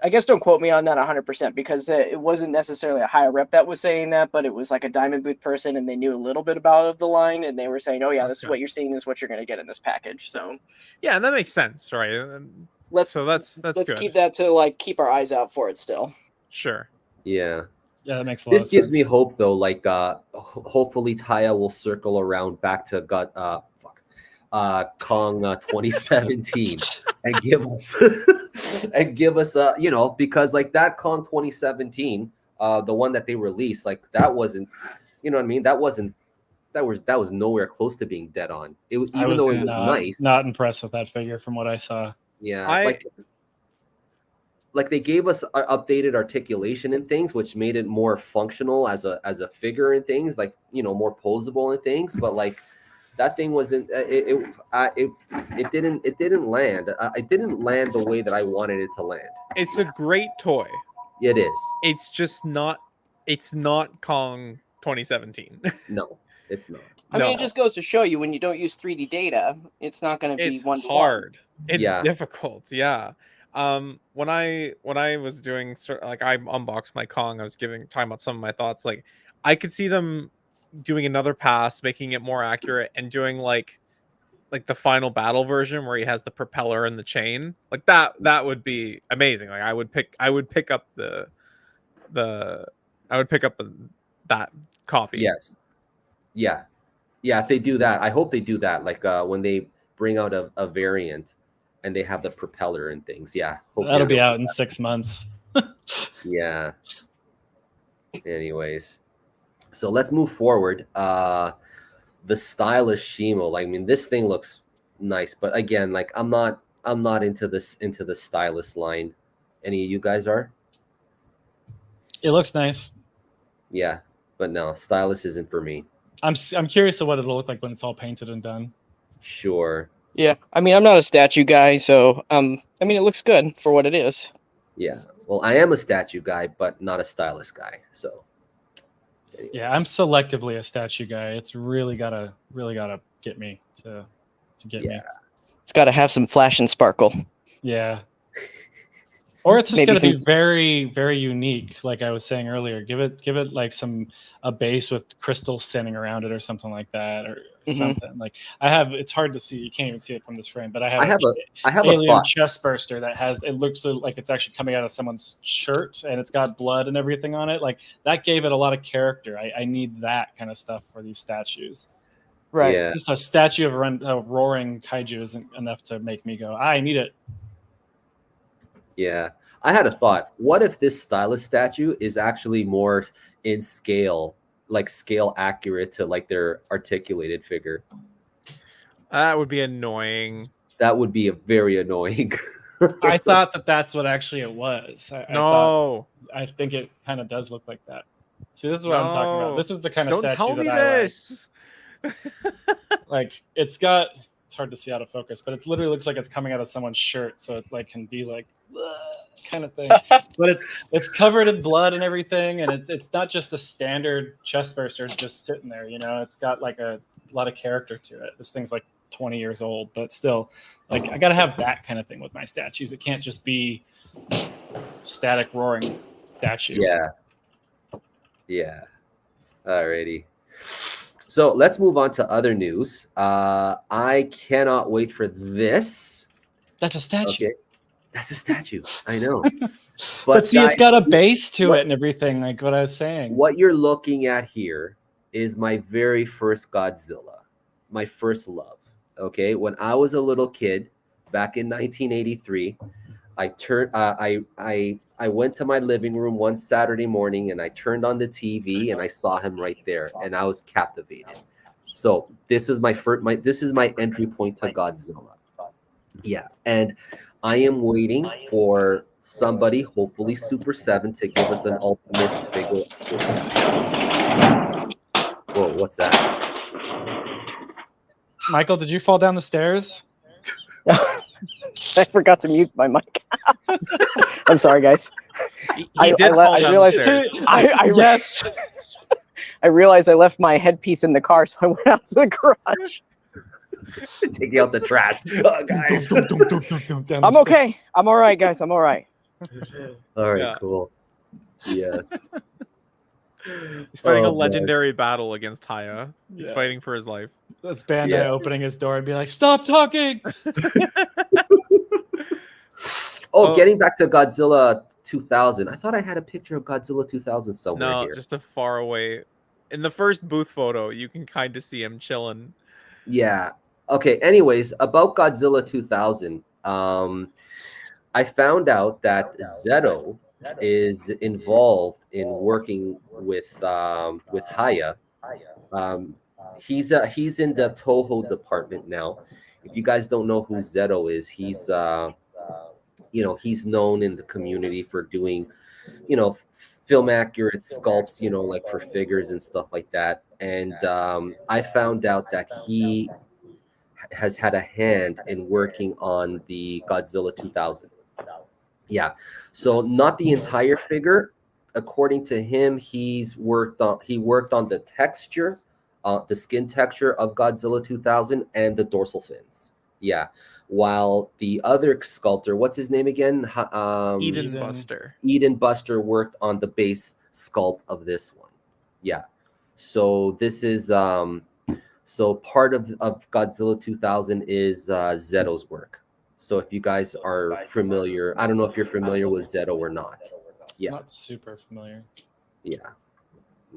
I guess don't quote me on that 100%, because it wasn't necessarily a higher rep that was saying that, but it was like a Diamond Booth person, and they knew a little bit about the line, and they were saying, oh yeah, this is what you're seeing is what you're going to get in this package. So
yeah, and that makes sense, right?
Let's
good.
keep that to like keep our eyes out for it still.
Sure.
Yeah.
Yeah, that makes a lot of sense.
This gives me hope though. Like, hopefully Taya will circle around back to Kong 2017 and give us because like that Kong 2017, the one that they released, like that wasn't, you know what I mean? That was nowhere close to being dead on. It was, even though it was nice.
Not impressed with that figure from what I saw.
Yeah, like they gave us updated articulation and things, which made it more functional as a figure and things, like, more posable and things. But like that thing wasn't. It didn't land. It didn't land the way that I wanted it to land.
It's a great toy.
It is.
It's just not. It's not Kong 2017.
No, it's not.
I mean, it just goes to show you, when you don't use 3D data, it's not going to be one.
It's hard. It's difficult. Yeah. When I was doing I unboxed my Kong, I was talking about some of my thoughts. Like, I could see them doing another pass, making it more accurate, and doing like the final battle version where he has the propeller and the chain. Like that would be amazing. Like I would pick up that copy.
Yes. Yeah. Yeah, if they do that, I hope they do that. Like when they bring out a variant and they have the propeller and things. Yeah.
That'll be out in 6 months.
Yeah. Anyways. So let's move forward. The stylish Shimo. Like, I mean, this thing looks nice, but again, like I'm not into the stylist line. Any of you guys are?
It looks nice.
Yeah, but no, stylist isn't for me.
I'm curious of what it'll look like when it's all painted and done.
Sure.
Yeah, I mean, I'm not a statue guy, so I mean, it looks good for what it is.
Yeah. Well, I am a statue guy, but not a stylist guy. So.
Anyways. Yeah, I'm selectively a statue guy. It's really gotta get me to get me.
It's got to have some flash and sparkle.
Yeah. Or it's just
Maybe
going to be
some-
very, very unique, like I was saying earlier. Give it like a base with crystals standing around it or something like that, or something. Like I have, it's hard to see. You can't even see it from this frame, but I have
a
alien
thought.
chest burster that has. It looks like it's actually coming out of someone's shirt, and it's got blood and everything on it. Like that gave it a lot of character. I need that kind of stuff for these statues.
Right.
Yeah.
Just a statue of a roaring kaiju isn't enough to make me go, I need it.
Yeah. I had a thought. What if this stylus statue is actually more in scale, like scale accurate to like their articulated figure?
That would be annoying.
That would be very annoying.
I thought that's what actually it was. I think it kind of does look like that. See, this is what I'm talking about. This is the kind of statue
tell me
that I
this.
like. It's hard to see out of focus, but it literally looks like it's coming out of someone's shirt, so it like can be like kind of thing. But it's covered in blood and everything, and it's not just a standard chest burster just sitting there. You know, it's got like a lot of character to it. This thing's like 20 years old, but still, like I gotta have that kind of thing with my statues. It can't just be static roaring statue.
Yeah. Alrighty. So let's move on to other news. I cannot wait for this.
That's a statue.
Okay. That's a statue. I know.
But see, it's got a base to it and everything, like what I was saying.
What you're looking at here is my very first Godzilla, my first love. Okay. When I was a little kid back in 1983, I went to my living room one Saturday morning and I turned on the TV and I saw him right there and I was captivated. So this is this is my entry point to Godzilla. Yeah, and I am waiting for somebody, hopefully Super7, to give us an ultimate figure. Whoa, what's that?
Michael, did you fall down the stairs?
I forgot to mute my mic. I'm sorry, guys.
He did fall down the stairs.
Yes.
I realized I left my headpiece in the car, so I went out to the garage.
Taking out the trash. Oh, guys.
I'm okay. I'm all right, guys. I'm all right.
All right,
Yeah.
cool. Yes.
He's fighting a
Oh, man.
legendary battle against Hiya. He's
Yeah.
fighting for his life.
That's Bandai
Yeah.
opening his door and be like, "Stop talking."
Oh, getting back to Godzilla 2000. I thought I had a picture of Godzilla 2000 somewhere
No,
here.
just a far away. In the first booth photo, you can kind of see him chilling.
Yeah. Okay. Anyways, about Godzilla 2000, I found out that Zeto is involved in working with Hiya. He's in the Toho department now. If you guys don't know who Zeto is, he's he's known in the community for doing, film accurate sculpts, like for figures and stuff like that. And I found out that he has had a hand in working on the Godzilla 2000. Yeah. So not the entire figure. According to him, he worked on the texture, the skin texture of Godzilla 2000 and the dorsal fins. Yeah. While the other sculptor, what's his name again?
Eden Buster.
Eden Buster worked on the base sculpt of this one. Yeah. So this is so part of Godzilla 2000 is Zeto's work. So if you guys are familiar, I don't know if you're familiar with Zeto or not. Yeah.
Not super familiar.
Yeah.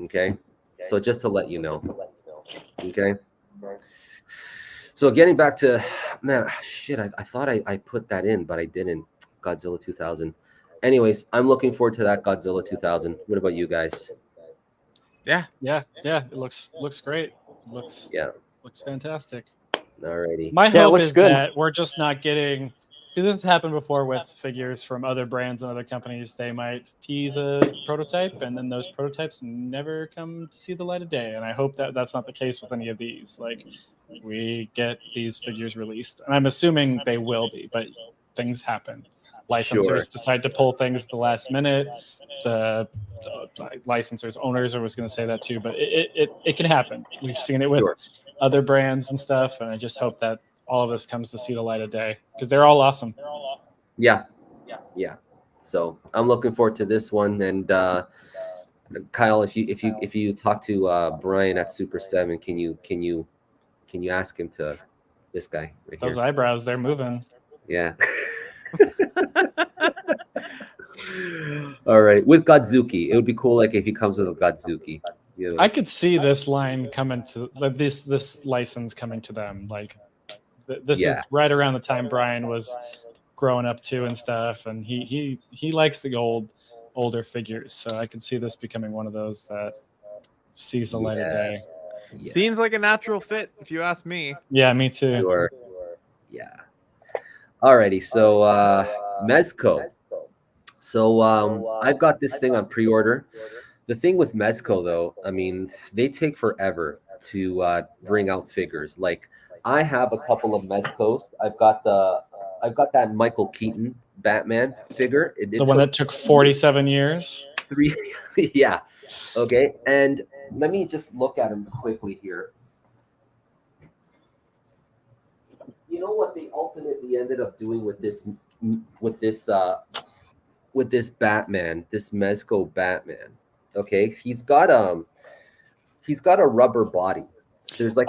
Okay. So just to let you know. Okay. So getting back to, man, shit, I thought I put that in, but I didn't. Godzilla 2000. Anyways, I'm looking forward to that Godzilla 2000. What about you guys?
Yeah.
It looks great. Looks fantastic.
Alrighty.
My hope
looks
is
good.
that we're just not getting, because this has happened before with figures from other brands and other companies. They might tease a prototype, and then those prototypes never come to see the light of day. And I hope that that's not the case with any of these. Like, we get these figures released, and I'm assuming they will be, but things happen. Licensors decide to pull things at the last minute. The licensors, owners, I was going to say that too, but it can happen. We've seen it with other brands and stuff, and I just hope that all of this comes to see the light of day because they're all awesome.
Yeah, So I'm looking forward to this one. And Kyle, if you talk to Brian at Super7, can you ask him to this guy right
Those
here?
eyebrows, they're moving.
Yeah. All right, with Godzuki, it would be cool like if he comes with a Godzuki. You know?
I could see this line coming to like this license coming to them. Like this is right around the time Brian was growing up too and stuff, and he likes the older figures. So I could see this becoming one of those that sees the light of day.
Yes.
Seems like a natural fit, if you ask me.
Yeah, me too.
Sure. Yeah. Alrighty, so Mezco. So I've got this thing on pre-order. The thing with Mezco, though, I mean, they take forever to bring out figures. Like I have a couple of Mezcos. I've got that Michael Keaton Batman figure.
The one that took 47 years.
3, yeah. Okay, and let me just look at him quickly here. You know what they ultimately ended up doing with this Batman, this Mezco Batman. Okay, he's got a rubber body. There's like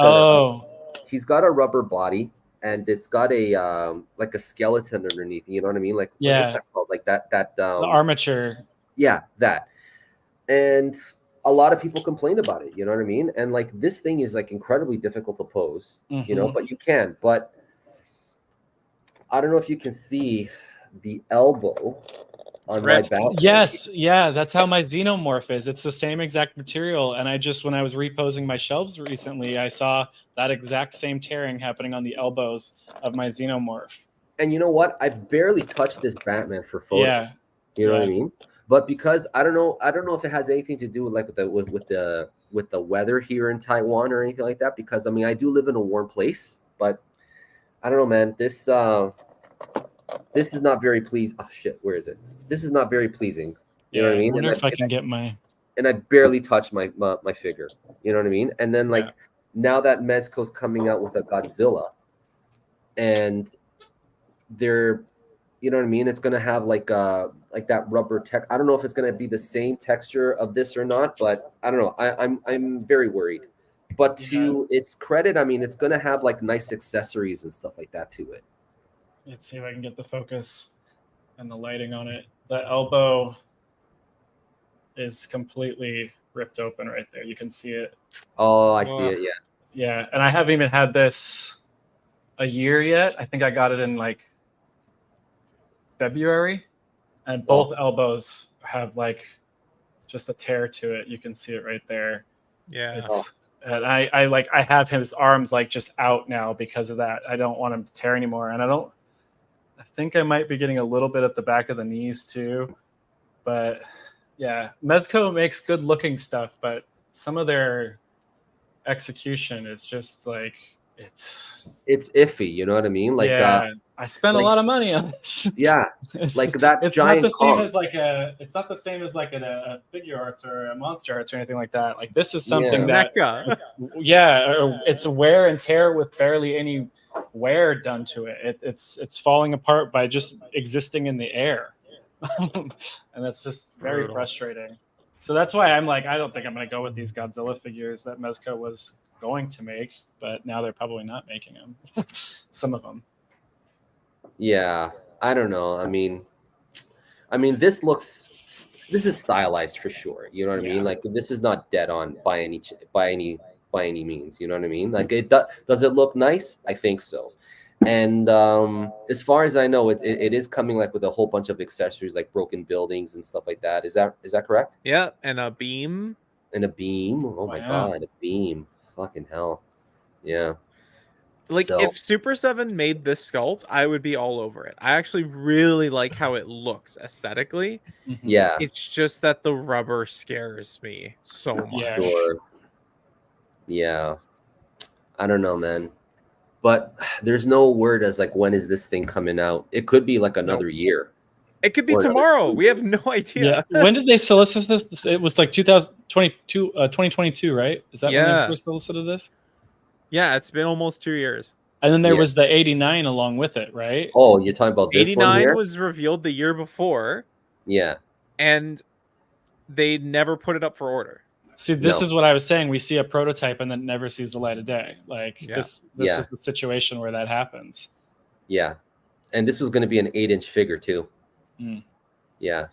he's got a rubber body, and it's got a like a skeleton underneath. You know what I mean? Like what's that called? Like that the
armature.
Yeah, that. And a lot of people complain about it. You know what I mean? And like this thing is like incredibly difficult to pose. You know, but you can. But I don't know if you can see the elbow on my back.
Yes, yeah, that's how my Xenomorph is. It's the same exact material. And when I was reposing my shelves recently, I saw that exact same tearing happening on the elbows of my Xenomorph.
And you know what? I've barely touched this Batman for photos.
Yeah.
You know what I mean? But because I don't know if it has anything to do with like with the weather here in Taiwan or anything like that. Because I mean, I do live in a warm place, but I don't know, man. This is not very pleasing. Oh shit, where is it? This is not very pleasing. You know what I mean?
I wonder if I can get my.
And I barely touched my figure. You know what I mean? And then like now that Mezco's coming out with a Godzilla, and they're, you know what I mean? It's gonna have like that rubber tech. I don't know if it's gonna be the same texture of this or not, but I don't know. I'm very worried. But to its credit, I mean, it's gonna have like nice accessories and stuff like that to it.
Let's see if I can get the focus and the lighting on it. The elbow is completely ripped open right there. You can see it.
Oh, I see it. Yeah.
Yeah, and I haven't even had this a year yet. I think I got it in like February, and both elbows have like just a tear to it. You can see it right there.
Yeah.
And I have his arms like just out now because of that. I don't want him to tear anymore, and I think I might be getting a little bit at the back of the knees too. But yeah, Mezco makes good looking stuff, but some of their execution is just like it's
iffy. You know what I mean? Like
I spent a lot of money on this.
Yeah, like that.
It's
giant
not the same as like it's not the same as like a Figuarts or a MonsterArts or anything like that. Like this is something that it's a wear and tear with barely any wear done to it. It's falling apart by just existing in the air. And that's just very frustrating. So that's why I'm like, I don't think I'm going to go with these Godzilla figures that Mezco was going to make, but now they're probably not making them. Some of them.
Yeah, I don't know. I mean, this is stylized for sure. You know what I mean? Like this is not dead on by any means. You know what I mean? Like does it look nice? I think so. And as far as I know, it is coming like with a whole bunch of accessories like broken buildings and stuff like that. Is that correct?
Yeah, and a beam.
Oh my god, a beam. Fucking hell. Yeah.
Like if Super7 made this sculpt, I would be all over it. I actually really like how it looks aesthetically.
Yeah.
It's just that the rubber scares me so much.
Yeah.
Sure. Yeah. I don't know, man. But there's no word as like when is this thing coming out? It could be like another year.
It could be tomorrow. We have no idea.
Yeah. When did they solicit this? It was like 2022, right? Is that when they first solicited this?
Yeah, it's been almost 2 years.
And then there was the 89 along with it, right?
Oh, you're talking about this one
89
here?
was revealed the year before.
Yeah.
And they never put it up for order.
See, this is what I was saying. We see a prototype and then never sees the light of day. Like this is the situation where that happens.
Yeah. And this was going to be an 8-inch figure too.
Mm.
Yeah.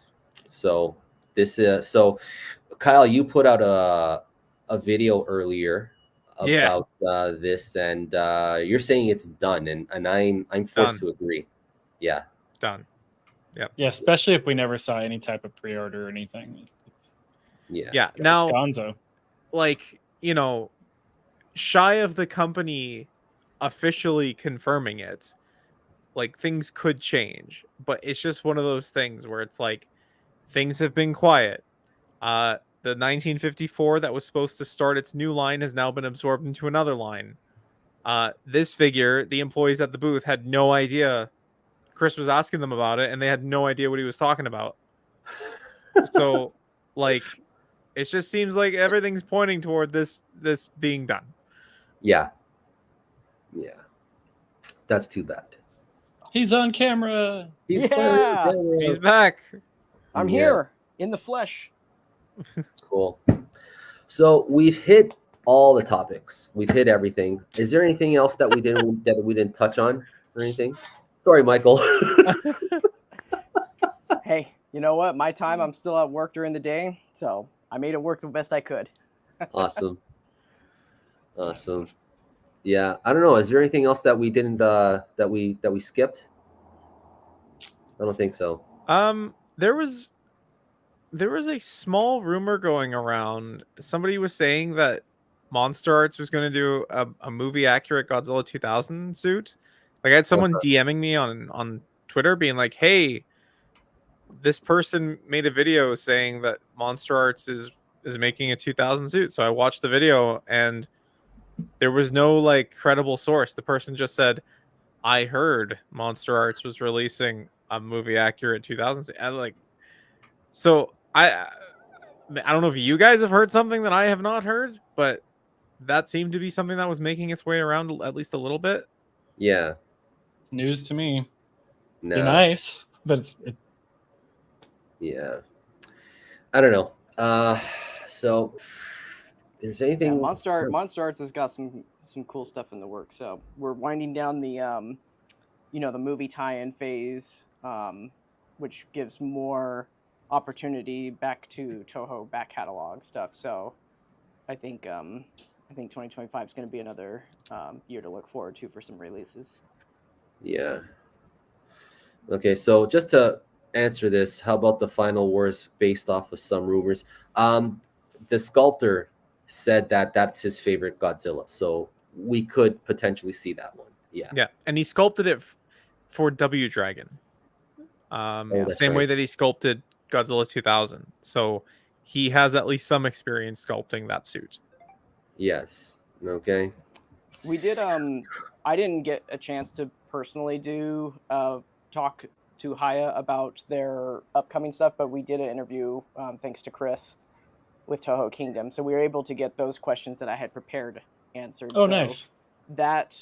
So this is so Kyle, you put out a video earlier about this, and you're saying it's done, and I'm forced to agree. Yeah.
Done. Yep.
Yeah, especially if we never saw any type of pre-order or anything.
Yeah. Now,
Gonzo.
Like, you know, shy of the company officially confirming it, like things could change, but it's just one of those things where it's like things have been quiet. The 1954 that was supposed to start its new line has now been absorbed into another line. This figure, the employees at the booth had no idea. Chris was asking them about it, and they had no idea what he was talking about. So, like, it just seems like everything's pointing toward this being done.
Yeah. Yeah. That's too bad.
He's on camera.
He's camera.
He's back.
I'm here in the flesh.
Cool. So we've hit all the topics. We've hit everything. Is there anything else that we didn't touch on or anything? Sorry, Michael.
Hey, you know what? My time, I'm still at work during the day, so I made it work the best I could.
Awesome. Yeah, I don't know. Is there anything else that we didn't that we skipped? I don't think so.
There was a small rumor going around. Somebody was saying that MonsterArts was going to do a movie accurate Godzilla 2000 suit. Like, I had someone DMing me on Twitter being like, "Hey, this person made a video saying that MonsterArts is making a 2000 suit." So I watched the video, and there was no like credible source. The person just said, "I heard MonsterArts was releasing a movie accurate 2000 suit." And like, so I don't know if you guys have heard something that I have not heard, but that seemed to be something that was making its way around at least a little bit.
Yeah.
News to me.
No.
Be nice, but
yeah. I don't know. So there's anything
MonsterArts has got some cool stuff in the works. So we're winding down the the movie tie-in phase, which gives more opportunity back to Toho back catalog stuff. So I think 2025 is going to be another year to look forward to for some releases.
Yeah. Okay, so just to answer this, how about the final wars based off of some rumors? The sculptor said that that's his favorite Godzilla, so we could potentially see that one. Yeah,
and he sculpted it for W Dragon, the same way that he sculpted Godzilla 2000. So he has at least some experience sculpting that suit.
Yes. Okay.
We did. I didn't get a chance to personally do talk to Hiya about their upcoming stuff, but we did an interview thanks to Chris with Toho Kingdom, so we were able to get those questions that I had prepared answered.
Oh, so nice.
That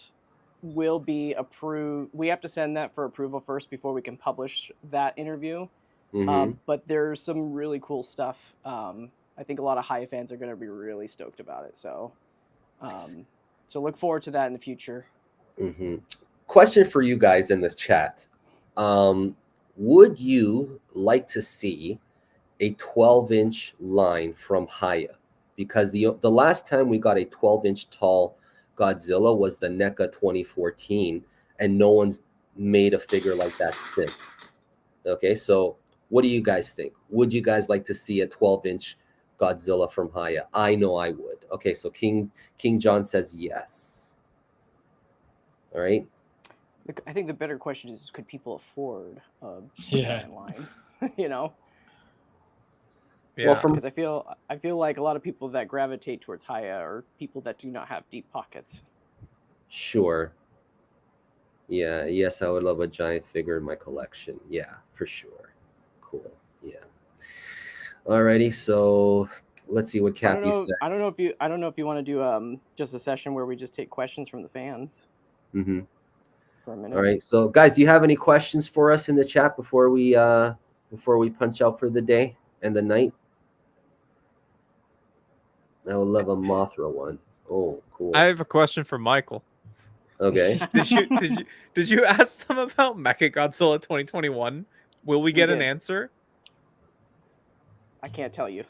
will be approved. We have to send that for approval first before we can publish that interview.
Mm-hmm.
But there's some really cool stuff. I think a lot of Hiya fans are going to be really stoked about it. So look forward to that in the future.
Mm-hmm. Question for you guys in this chat. Would you like to see a 12-inch line from Hiya? Because the last time we got a 12-inch tall Godzilla was the NECA 2014, and no one's made a figure like that since. Okay, so what do you guys think? Would you guys like to see a 12-inch Godzilla from Hiya? I know I would. Okay, so King John says yes. All right.
I think the better question is, could people afford a line?
Yeah.
Well,
because I feel like a lot of people that gravitate towards Hiya are people that do not have deep pockets.
Sure. Yeah. Yes, I would love a giant figure in my collection. Yeah, for sure. Cool. Yeah. Alrighty. So let's see what Kathy said.
I don't know if you want to do just a session where we just take questions from the fans.
Mm-hmm.
For a minute.
All right. So, guys, do you have any questions for us in the chat before we punch out for the day and the night? I would love a Mothra one. Oh, cool.
I have a question for Michael.
Okay.
Did you ask them about MechaGodzilla 2021? Will we get an answer?
I can't tell you.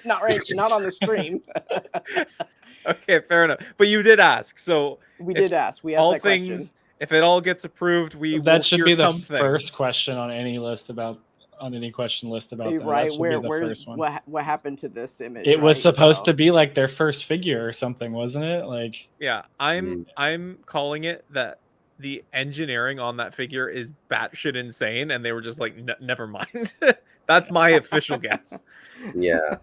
Not on the stream.
Okay, fair enough. But you did ask, so
we did ask. We asked
all
that
things.
question.
If it all gets approved, that
should be the
something.
first question on any list on any question list about that.
Right,
that
where
be the first one.
What happened to this image?
It was supposed to be like their first figure or something, wasn't it? Like,
yeah, I'm calling it that the engineering on that figure is batshit insane, and they were just like, never mind. That's my official guess.
Yeah.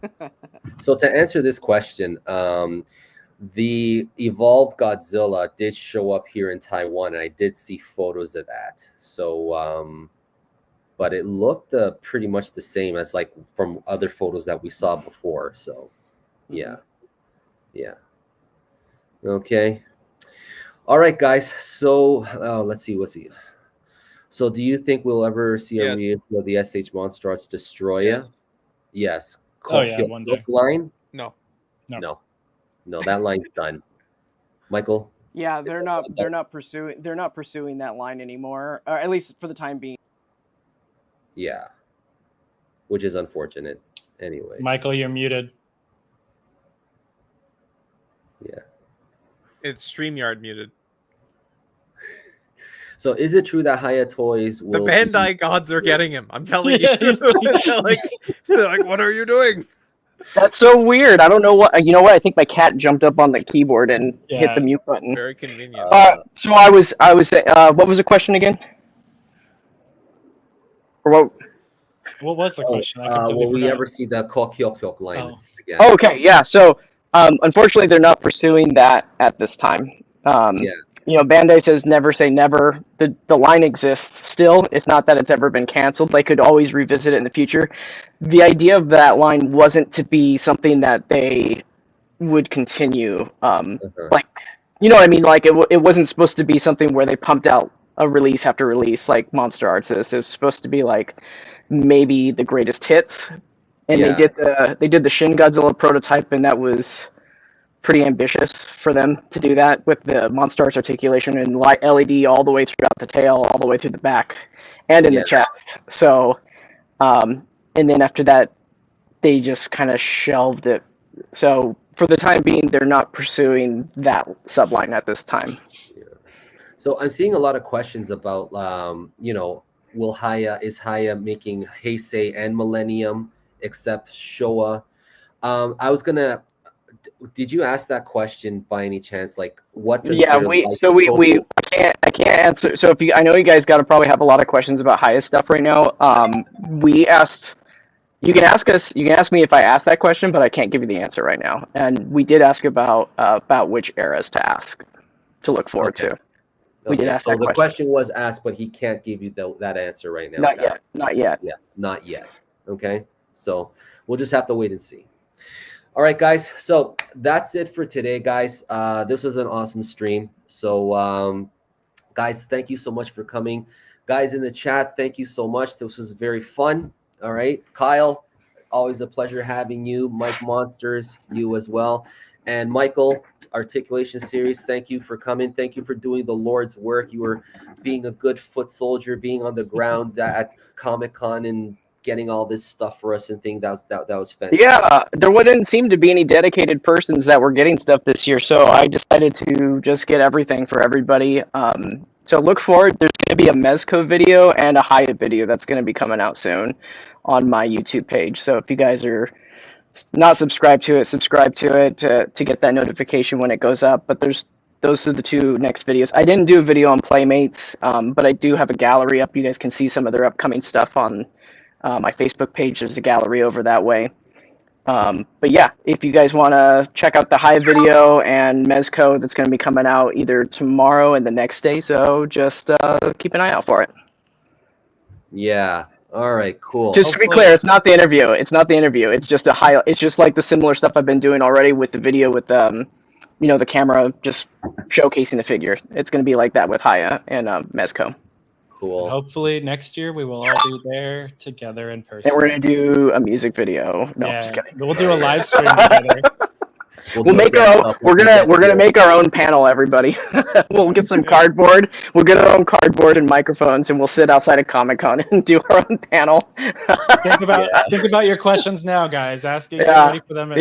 So to answer this question, the evolved Godzilla did show up here in Taiwan, and I did see photos of that. So, but it looked pretty much the same as like from other photos that we saw before. So, yeah. Okay. All right, guys. So let's see. So, do you think we'll ever see a reissue of the SH MonsterArts Destroyer? Yes.
One day.
Line?
No,
that line's done. Michael?
Yeah, they're not pursuing that line anymore, or at least for the time being.
Yeah. Which is unfortunate. Anyway.
Michael, you're muted.
Yeah.
It's StreamYard muted.
So is it true that Hiya Toys will...
The Bandai gods are getting him. I'm telling you. they're like, what are you doing?
That's so weird. I don't know what. You know what? I think my cat jumped up on the keyboard and hit the mute button.
Very convenient.
So I was saying, what was the question again? Or
what was the question?
Will we ever see the Kokyokyok line again?
Oh, okay, yeah. So unfortunately, they're not pursuing that at this time. You know, Bandai says never say never. The line exists still. It's not that it's ever been canceled. They could always revisit it in the future. The idea of that line wasn't to be something that they would continue. Like, you know what I mean? Like, it wasn't supposed to be something where they pumped out a release after release like MonsterArts is. It was supposed to be like maybe the greatest hits. And they did the Shin Godzilla prototype, and that was pretty ambitious for them to do that with the MonsterArts articulation and LED all the way throughout the tail, all the way through the back, and in the chest. So, and then after that, they just kind of shelved it. So for the time being, they're not pursuing that subline at this time.
Yeah. So I'm seeing a lot of questions about, you know, is Hiya making Heisei and Millennium except Showa? I was gonna. Did you ask that question by any chance? Like, what? Does
I can't answer. So I know you guys got to probably have a lot of questions about Hiya stuff right now. We asked. You can ask us. You can ask me if I asked that question, but I can't give you the answer right now. And we did ask about which eras to look forward to. We did ask that question.
So the question was asked, but he can't give you that answer right now.
Not yet.
Yeah, not yet. Okay, so we'll just have to wait and see. All right, guys. So that's it for today, guys. This was an awesome stream. So, guys, thank you so much for coming. Guys in the chat, thank you so much. This was very fun. All right, Kyle, always a pleasure having you. Mike Monsters, you as well. And Michael, Articulation Series, thank you for coming. Thank you for doing the Lord's work. You were being a good foot soldier, being on the ground at Comic-Con and getting all this stuff for us and things. That was fantastic.
Yeah, there wouldn't seem to be any dedicated persons that were getting stuff this year, so I decided to just get everything for everybody. So look forward. There's going to be a Mezco video and a Hiya video that's going to be coming out soon on my YouTube page. So if you guys are not subscribed to it, subscribe to it to get that notification when it goes up. But those are the two next videos. I didn't do a video on Playmates, but I do have a gallery up. You guys can see some of their upcoming stuff on my Facebook page. There's a gallery over that way. But yeah, if you guys want to check out the Hiya video and Mezco, that's going to be coming out either tomorrow and the next day. So just keep an eye out for it.
Yeah. All right. Cool.
Just to be clear, it's not the interview. It's not the interview. It's just a Hiya. It's just like the similar stuff I've been doing already with the video with the camera just showcasing the figure. It's going to be like that with Hiya and Mezco.
Cool.
Hopefully next year we will all be there together in person.
And we're going to do a music video. No,
yeah,
just kidding.
we'll do a live stream together.
We'll make our own. We're gonna make our own panel, everybody. We'll get some cardboard. We'll get our own cardboard and microphones, and we'll sit outside of Comic-Con and do our own panel.
think about your questions now, guys. Get ready for them.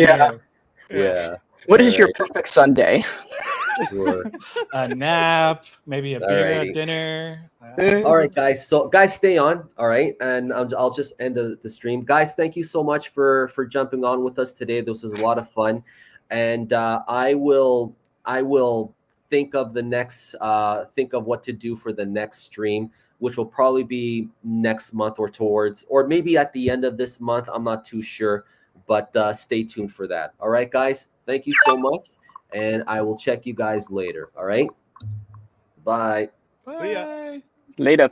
Yeah.
What is your perfect Sunday?
Sure.
A nap, maybe a beer at dinner.
All right, guys. So, guys, stay on. All right, and I'll just end the stream. Guys, thank you so much for jumping on with us today. This was a lot of fun, and I will think of the next think of what to do for the next stream, which will probably be next month or maybe at the end of this month. I'm not too sure, but stay tuned for that. All right, guys. Thank you so much. And I will check you guys later. All right. Bye.
See ya.
Later.